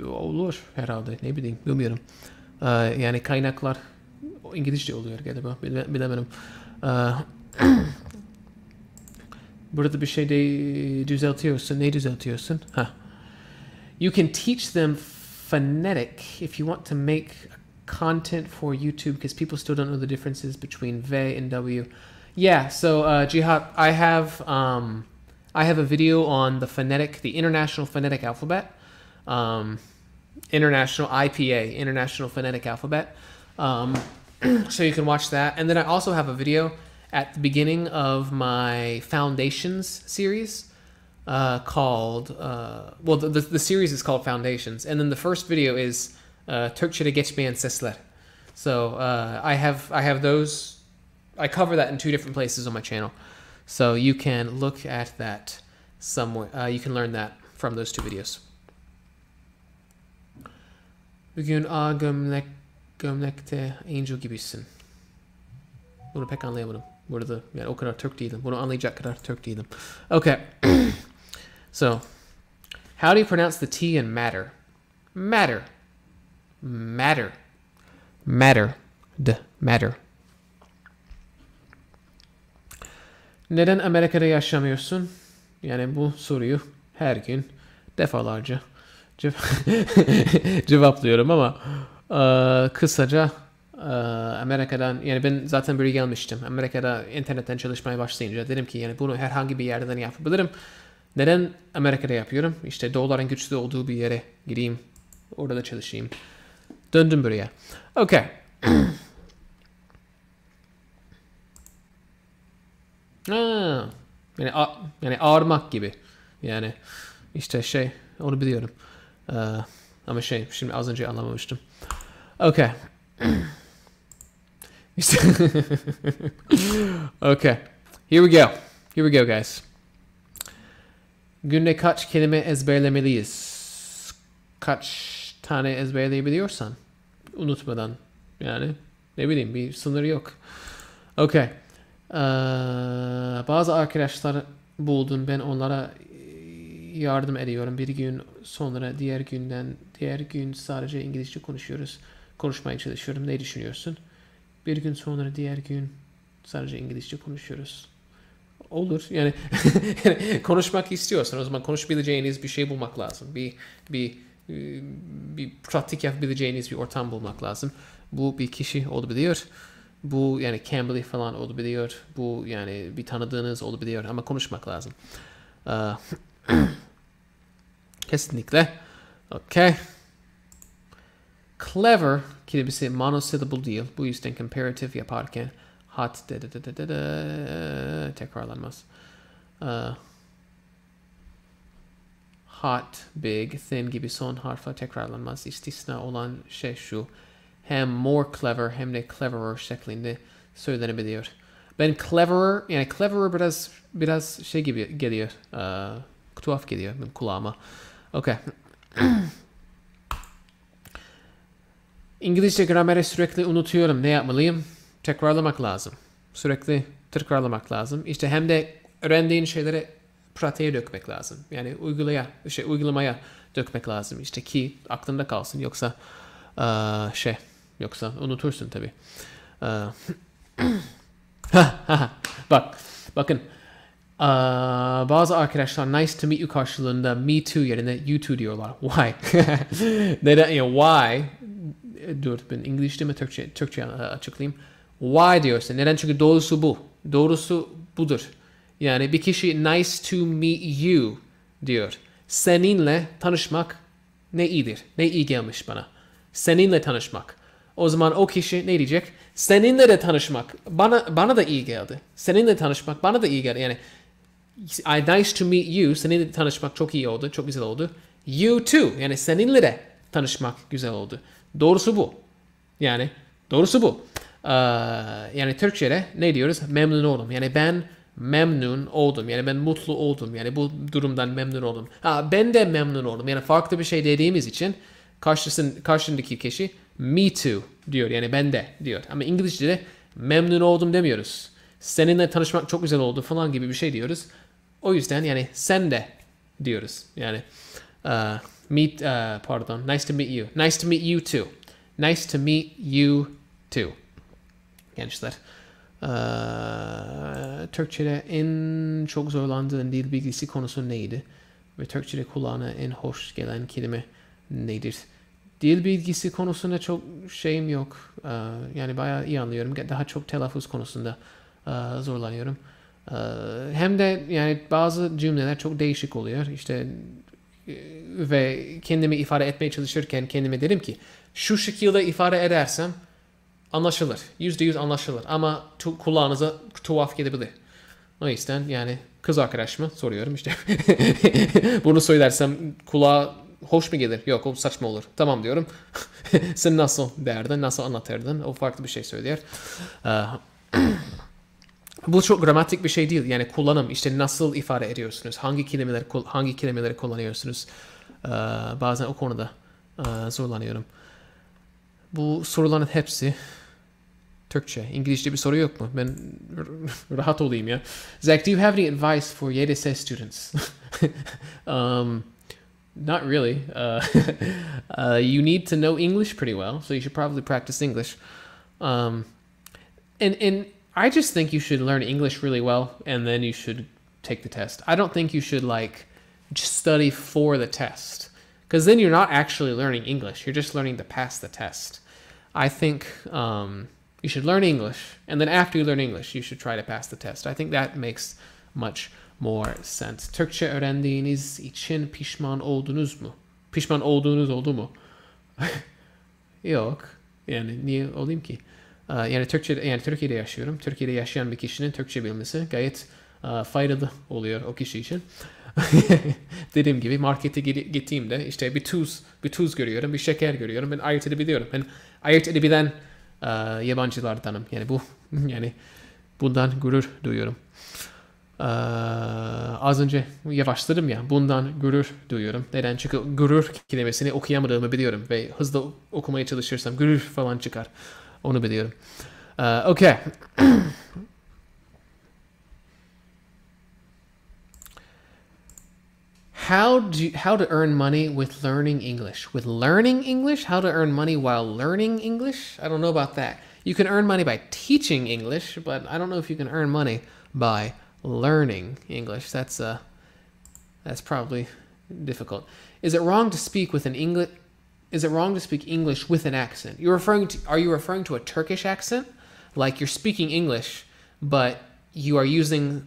Olur herhalde. Ne bileyim. Bilmiyorum. Yani kaynaklar İngilizce oluyor galiba. Bilemedim. Burada bir şey de düzeltiyorsun. Ne düzeltiyorsun? You can teach them phonetic if you want to make content for YouTube because people still don't know the differences between V and W. Yeah, so Jihad, I have a video on the International Phonetic Alphabet, International IPA, International Phonetic Alphabet. So you can watch that. And then I also have a video at the beginning of my Foundations series called, the series is called Foundations. And then the first video is Türkçede geçmeyen sesler. So I have those. I cover that in 2 different places on my channel. So you can look at that somewhere. You can learn that from those 2 videos. Bugün gömlekte angel gibisin. Bunu pek anlayamadım. Burada yani o kadar Türk değilim. Bunu anlayacak kadar Türk değilim. Okay. So, how do you pronounce the T in matter? Matter. Matter. Neden Amerika'da yaşamıyorsun? Yani bu soruyu her gün defalarca cevaplıyorum ama kısaca Amerika'dan yani ben zaten buraya gelmiştim. Amerika'da internetten çalışmaya başlayınca dedim ki yani bunu herhangi bir yerden yapabilirim. Neden Amerika'da yapıyorum? İşte doların güçlü olduğu bir yere gideyim. Orada da çalışayım. Döndüm buraya. Okay. Yani ağırmak gibi. Yani işte onu biliyorum. Ama şimdi az önce anlamamıştım. Okay. Okay. Here we go. Here we go, guys. Günde kaç kelime ezberlemeliyiz? Kaç tane ezberleyebiliyorsan. Unutmadan. Yani ne bileyim bir sınır yok. Okay. Bazı arkadaşlar buldum. Ben onlara yardım ediyorum. Bir gün sonra diğer gün sadece İngilizce konuşmaya çalışıyorum. Ne düşünüyorsun? Bir gün sonra diğer gün sadece İngilizce konuşuyoruz. Olur. Yani konuşmak istiyorsan o zaman konuşabileceğiniz bir şey bulmak lazım. Bir pratik yapabileceğiniz bir ortam bulmak lazım. Bu bir kişi olabiliyor. Bu yani Cambly falan olabiliyor. Bu yani bir tanıdığınız olabiliyor ama konuşmak lazım. Kesinlikle. Okay. Clever kelimesi monosyllable değil. Bu yüzden comparative yaparken hot tekrarlanmaz. Hot, big, thin gibi son harfler tekrarlanmaz. İstisna olan şey şu. Hem more clever hem de cleverer şeklinde söylenebiliyor. Ben cleverer yani cleverer biraz şey gibi geliyor. Tuhaf geliyor benim kulağıma. Okay. İngilizce grameri sürekli unutuyorum. Ne yapmalıyım? Tekrarlamak lazım. Sürekli tekrarlamak lazım. İşte hem de öğrendiğin şeyleri pratiğe dökmek lazım. Yani uygulamaya dökmek lazım. İşte ki aklında kalsın. Yoksa unutursun tabii. Bakın. Bazı arkadaşlar nice to meet you karşılığında me too yerine you too diyorlar. Why? Neden? Why? Dur ben İngilizce mi Türkçe açıklayayım. Why diyorsun? Neden? Çünkü doğrusu bu. Doğrusu budur. Yani bir kişi nice to meet you diyor. Seninle tanışmak ne iyidir? Ne iyi gelmiş bana. Seninle tanışmak. O zaman o kişi ne diyecek? Seninle de tanışmak bana da iyi geldi. Seninle tanışmak bana da iyi geldi. Yani nice to meet you. Seninle tanışmak çok iyi oldu. Çok güzel oldu. You too. Yani seninle de tanışmak güzel oldu. Doğrusu bu. Yani doğrusu bu. Yani Türkçede ne diyoruz? Memnun oldum. Yani ben memnun oldum. Yani ben mutlu oldum. Yani bu durumdan memnun oldum. Ben de memnun oldum. Yani farklı bir şey dediğimiz için karşındaki kişi me too diyor. Yani ben de diyor. Ama İngilizce'de memnun oldum demiyoruz. Seninle tanışmak çok güzel oldu falan gibi bir şey diyoruz. O yüzden yani sen de diyoruz. Yani nice to meet you. Nice to meet you too. Nice to meet you too. Gençler. Türkçe'de en çok zorlandığın dil bilgisi konusu neydi? Ve Türkçe'de kulağına en hoş gelen kelime nedir? Dil bilgisi konusunda çok şeyim yok. Yani bayağı iyi anlıyorum. Daha çok telaffuz konusunda zorlanıyorum. Hem de yani bazı cümleler çok değişik oluyor. İşte ve kendimi ifade etmeye çalışırken kendime dedim ki şu şekilde ifade edersem anlaşılır. %100 anlaşılır. Ama kulağınıza tuhaf gelebilir. O yüzden yani kız arkadaşıma soruyorum işte. Bunu söylersem kulağa hoş mu gelir? Yok o saçma olur. Tamam diyorum. Sen nasıl derdin? Nasıl anlatırdın? O farklı bir şey söyler. Bu çok gramatik bir şey değil. Yani kullanım işte nasıl ifade ediyorsunuz? Hangi kelimeleri kullanıyorsunuz? Bazen o konuda zorlanıyorum. Bu soruların hepsi Türkçe. İngilizce bir soru yok mu? Ben rahat olayım ya. Zach, do you have any advice for YDS students? Not really. You need to know English pretty well, so you should probably practice English. And I just think you should learn English really well, and then you should take the test. I don't think you should just study for the test, because then you're not actually learning English. You're just learning to pass the test. I think you should learn English, and then after you learn English, you should try to pass the test. I think that makes much more sense. Türkçe öğrendiğiniz için pişman oldunuz mu? Pişman olduğunuz oldu mu? Yok. Yani niye olayım ki? Yani Türkiye'de yaşıyorum. Türkiye'de yaşayan bir kişinin Türkçe bilmesi gayet faydalı oluyor o kişi için. Dediğim gibi markete gittiğimde işte bir tuz görüyorum, bir şeker görüyorum. Ben ayırt edebiliyorum. Ben ayırt edebilen yabancılardanım. Yani bundan gurur duyuyorum. Az önce yavaşladım ya, bundan gurur duyuyorum. Neden? Çünkü gurur kelimesini okuyamadığımı biliyorum ve hızlı okumaya çalışırsam gurur falan çıkar. Onu biliyorum. Okay. How to earn money with learning English? With learning English? How to earn money while learning English? I don't know about that. You can earn money by teaching English, but I don't know if you can earn money by learning English. That's probably difficult. Is it wrong to speak with an English? Is it wrong to speak English with an accent? Are you referring to a Turkish accent? Like you're speaking English, but you are using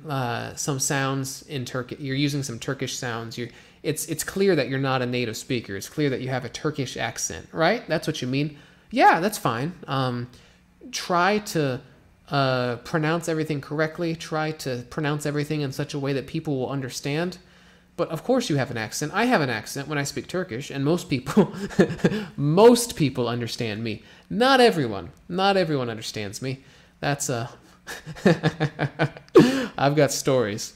some sounds in Turkish. You're using some Turkish sounds. It's clear that you're not a native speaker. It's clear that you have a Turkish accent, right? That's what you mean. Yeah, that's fine. Try to pronounce everything correctly. Try to pronounce everything in such a way that people will understand. But of course you have an accent. I have an accent when I speak Turkish, and most people understand me. Not everyone understands me. That's I've got stories.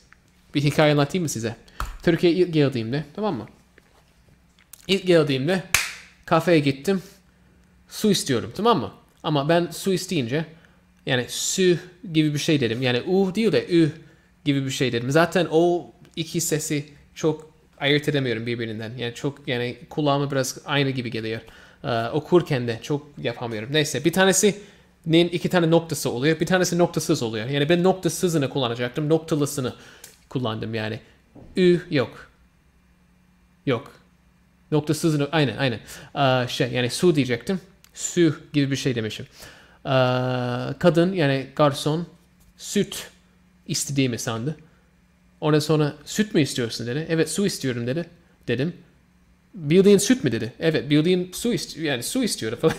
Bir hikaye anlatayım mı size? Türkiye'ye ilk geldiğimde, tamam mı? İlk geldiğimde kafeye gittim. Su istiyorum, tamam mı? Ama ben su isteyince yani su gibi bir şey dedim. Yani u değil de ü gibi bir şey dedim. Zaten o iki sesi çok ayırt edemiyorum birbirinden. Yani kulağıma biraz aynı gibi geliyor. Okurken de çok yapamıyorum. Neyse, bir tanesinin iki tane noktası oluyor. Bir tanesi noktasız oluyor. Yani ben noktasızını kullanacaktım. Noktalısını kullandım yani. Ü yok. Yok. Noktasızını aynen. Yani su diyecektim. Su gibi bir şey demişim. Kadın yani garson süt istediğimi sandı. Ondan sonra süt mü istiyorsun dedi. Evet, su istiyorum dedim. Bildiğin süt mü dedi. Evet, bildiğin su istiyorum falan.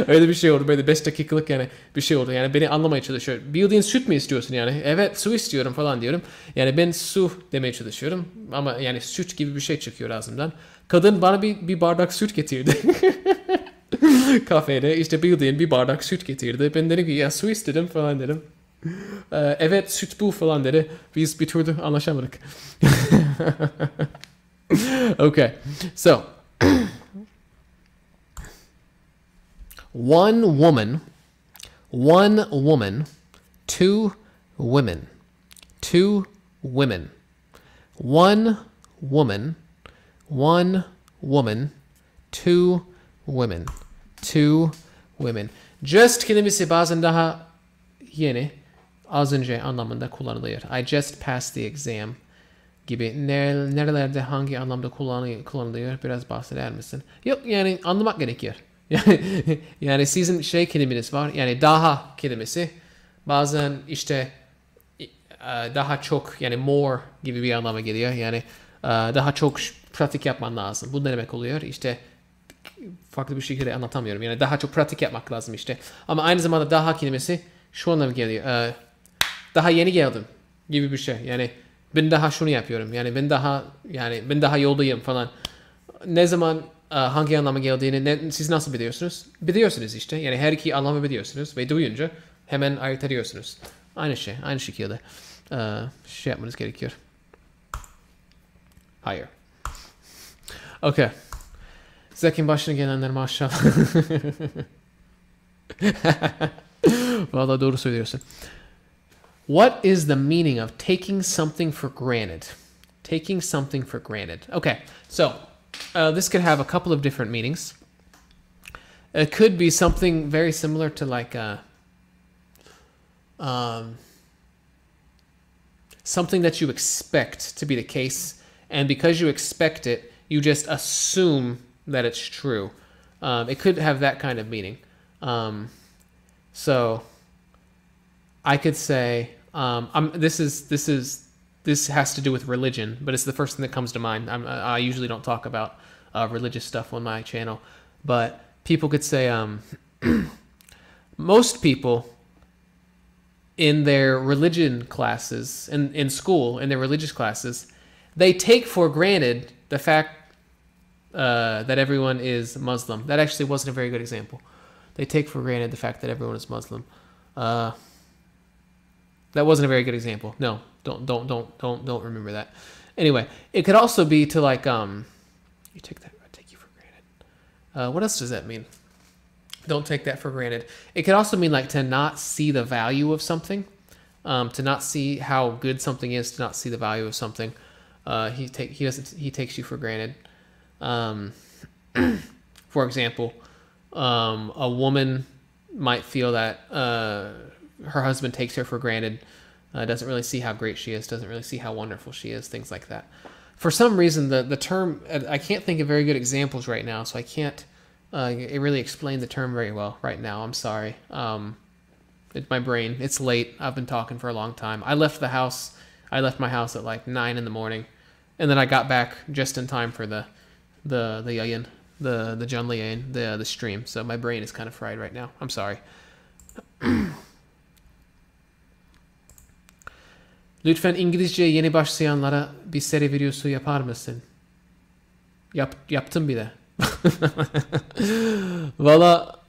Öyle bir şey oldu. Böyle 5 dakikalık yani bir şey oldu. Yani beni anlamaya çalışıyor. Bildiğin süt mü istiyorsun yani? Evet, su istiyorum falan diyorum. Yani ben su demeye çalışıyorum. Ama yani süt gibi bir şey çıkıyor ağzımdan. Kadın bana bir bardak süt getirdi. Kafede işte bildiğin bir bardak süt getirdi. Ben dedim ki ya su istedim falan dedim. Evet, süt bu falan dedi. Biz bir türlü anlaşamadık. Okay, so one woman, two women, two women, one woman, two women, two women. Just kelimesi bazen daha yeni, az önce anlamında kullanılıyor. I just passed the exam gibi. Nerelerde hangi anlamda kullanılıyor biraz bahseder misin? Yok, yani anlamak gerekiyor. Yani sizin kelimeniz var. Yani daha kelimesi bazen işte daha çok yani more gibi bir anlama geliyor. Yani daha çok pratik yapman lazım. Bu ne demek oluyor? İşte farklı bir şekilde anlatamıyorum. Yani daha çok pratik yapmak lazım işte. Ama aynı zamanda daha kelimesi şu anlama geliyor. Daha yeni geldim gibi bir şey. Yani ben daha şunu yapıyorum. Yani ben daha yoldayım falan. Ne zaman hangi anlama geldiğini siz nasıl biliyorsunuz? Biliyorsunuz işte. Yani her iki anlamı biliyorsunuz ve duyunca hemen ayırt ediyorsunuz. Aynı şekilde yapmanız gerekiyor. Hayır. Okay. Zekin başına gelenler maşallah. Vallahi doğru söylüyorsun. What is the meaning of taking something for granted? Taking something for granted. Okay, so this could have a couple of different meanings. It could be something very similar to like something that you expect to be the case, and because you expect it, you just assume that it's true. It could have that kind of meaning. So I could say, this this has to do with religion, but it's the first thing that comes to mind. I usually don't talk about religious stuff on my channel, but people could say most people in their religion classes, in school, in their religious classes, they take for granted the fact that everyone is Muslim. That actually wasn't a very good example. They take for granted the fact that everyone is Muslim. That wasn't a very good example. No, don't remember that. Anyway, it could also be to like you take that. I take you for granted. What else does that mean? Don't take that for granted. It could also mean like to not see the value of something, to not see how good something is, to not see the value of something. He takes you for granted. For example, a woman might feel that her husband takes her for granted, doesn't really see how great she is, doesn't really see how wonderful she is, things like that. For some reason, the term, I can't think of very good examples right now, so I can't really explain the term very well right now. I'm sorry. My brain, it's late. I've been talking for a long time. I left my house at like 9 in the morning, and then I got back just in time for the yayın, the canlı yayın, the stream. So my brain is kind of fried right now. I'm sorry. Lütfen İngilizceye yeni başlayanlara bir seri videosu yapar mısın? Yaptım bile. Valla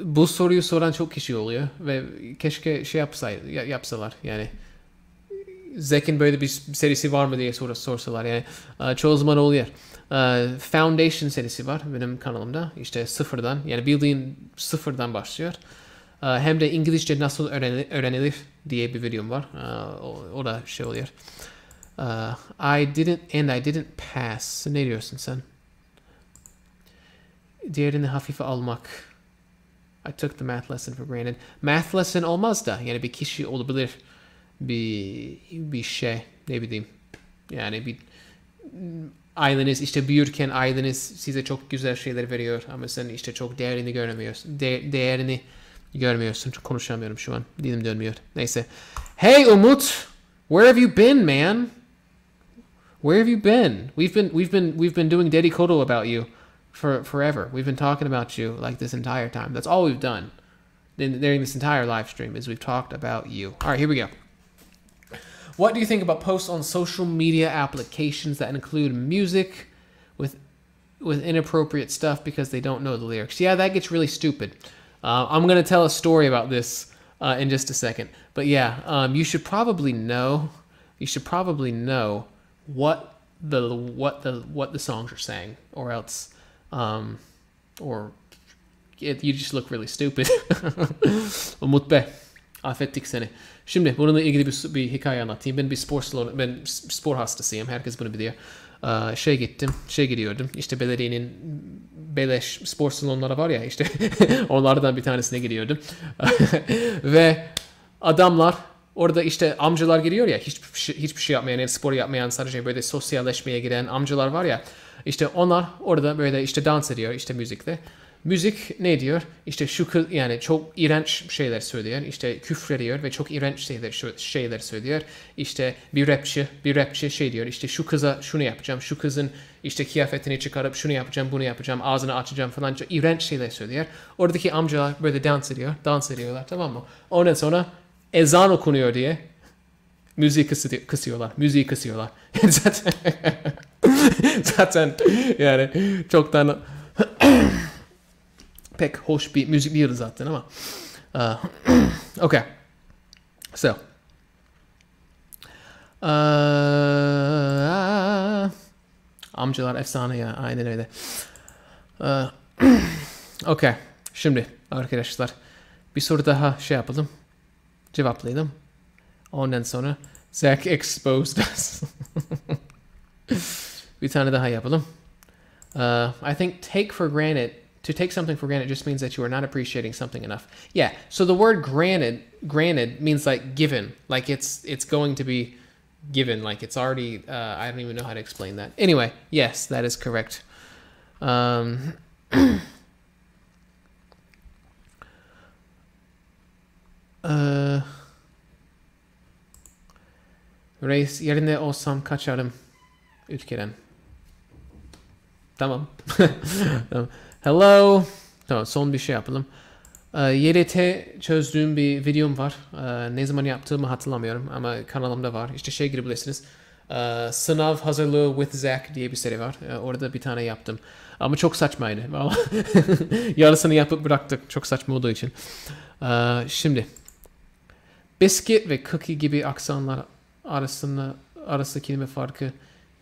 bu soruyu soran çok kişi oluyor ve keşke şey yapsalar yani. Zek'in böyle bir serisi var mı diye sorsalar yani. Çoğu zaman oluyor. Foundation serisi var benim kanalımda. İşte sıfırdan, yani bildiğin sıfırdan başlıyor. Hem de İngilizce nasıl öğrenilir diye bir videom var. O da şey oluyor. I didn't pass. Ne diyorsun sen? Diğerini hafife almak. I took the math lesson for granted. Math lesson olmaz da. Yani bir kişi olabilir. Bir şey. Ne bileyim. Yani bir aileniz, işte büyürken aileniz size çok güzel şeyler veriyor. Ama sen işte çok değerini göremiyorsun. Değerini görmüyorsun. Çok konuşamıyorum şu an. Dilim dönmüyor. Neyse. Hey Umut! Where have you been, man? Where have you been? We've been doing dedikodu about you for forever. We've been talking about you like this entire time. That's all we've done during this entire live stream is we've talked about you. All right, here we go. What do you think about posts on social media applications that include music with inappropriate stuff because they don't know the lyrics? Yeah, that gets really stupid. I'm going to tell a story about this in just a second. But yeah, you should probably know what the songs are saying, or else you just look really stupid. Umut Bey, affettik seni. Şimdi bununla ilgili bir hikaye anlatayım. Ben spor hastasıyım. Herkes bunu biliyor. Gidiyordum. İşte belediyenin beleş spor salonları var ya, işte onlardan bir tanesine gidiyordum. Ve adamlar orada, işte amcalar giriyor ya, hiçbir şey yapmayan, yani spor yapmayan, sadece böyle sosyalleşmeye giren amcalar var ya, işte onlar orada böyle işte dans ediyor, işte müzikle. Müzik ne diyor? İşte şu kız, yani çok iğrenç şeyler söylüyor. İşte küfrediyor ve çok iğrenç şeyler söylüyor. İşte bir rapçi şey diyor. İşte şu kıza şunu yapacağım. Şu kızın işte kıyafetini çıkarıp şunu yapacağım, bunu yapacağım, ağzını açacağım falan. Çok iğrenç şeyler söylüyor. Oradaki amcalar böyle dans ediyorlar, tamam mı? Ondan sonra ezan okunuyor diye müziği kısıyorlar. zaten yani çoktan pek hoş bir müzik değil zaten ama. Okay. So. Amcalar efsane ya. Aynen öyle. Okay. Şimdi arkadaşlar bir soru daha şey yapalım. Cevaplayalım. Ondan sonra Zach exposed us. Bir tane daha yapalım. I think to take something for granted just means that you are not appreciating something enough. Yeah, so the word granted means like given, like it's going to be given, like it's already, I don't even know how to explain that. Anyway, yes, that is correct. Reis yerine olsam kaçarım ülkeden. Tamam. Tamam. Hello. Tamam, son bir şey yapalım. YDT çözdüğüm bir videom var. Ne zaman yaptığımı hatırlamıyorum ama kanalımda var. İşte şey girebilirsiniz. Sınav hazırlığı with Zach diye bir seri var. Orada bir tane yaptım. Ama çok saçmaydı. Yarısını yapıp bıraktık. Çok saçma olduğu için. Şimdi. Biscuit ve cookie gibi aksanlar arası kelime farkı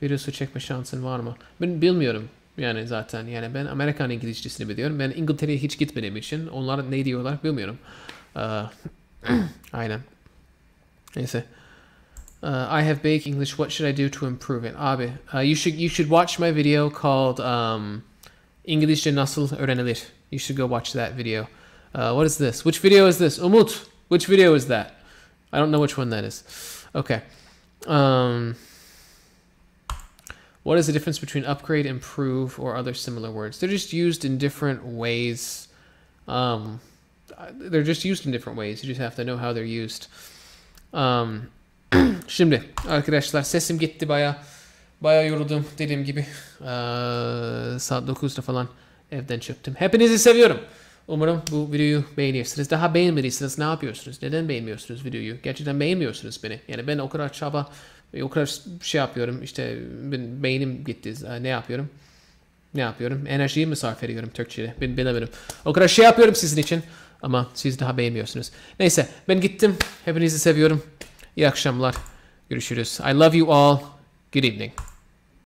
videosu çekme şansın var mı? Ben bilmiyorum. Yani zaten yani ben Amerikan İngilizcesini biliyorum. Ben İngiltere'ye hiç gitmediğim için onlar ne diyorlar bilmiyorum. Aynen. Neyse. I have basic English. What should I do to improve it? Abi, you should watch my video called İngilizce nasıl öğrenilir. You should go watch that video. What is this? Which video is this? Umut, which video is that? I don't know which one that is. Okay. What is the difference between upgrade, improve, or other similar words? They're just used in different ways. They're just used in different ways. You just have to know how they're used. Şimdi arkadaşlar sesim gitti baya yoruldum dediğim gibi. Saat 9'da falan evden çıktım. Hepinizi seviyorum. Umarım bu videoyu beğenirsiniz. Daha beğenmediyseniz ne yapıyorsunuz? Neden beğenmiyorsunuz videoyu? Gerçekten beğenmiyorsunuz beni. Yani ben o kadar çaba, o kadar şey yapıyorum. İşte beynim gitti. Ne yapıyorum? Ne yapıyorum? Enerjiyi mi sarf ediyorum Türkçede? Ben bilemiyorum. O kadar şey yapıyorum sizin için. Ama siz daha beğenmiyorsunuz. Neyse ben gittim. Hepinizi seviyorum. İyi akşamlar. Görüşürüz. I love you all. Good evening.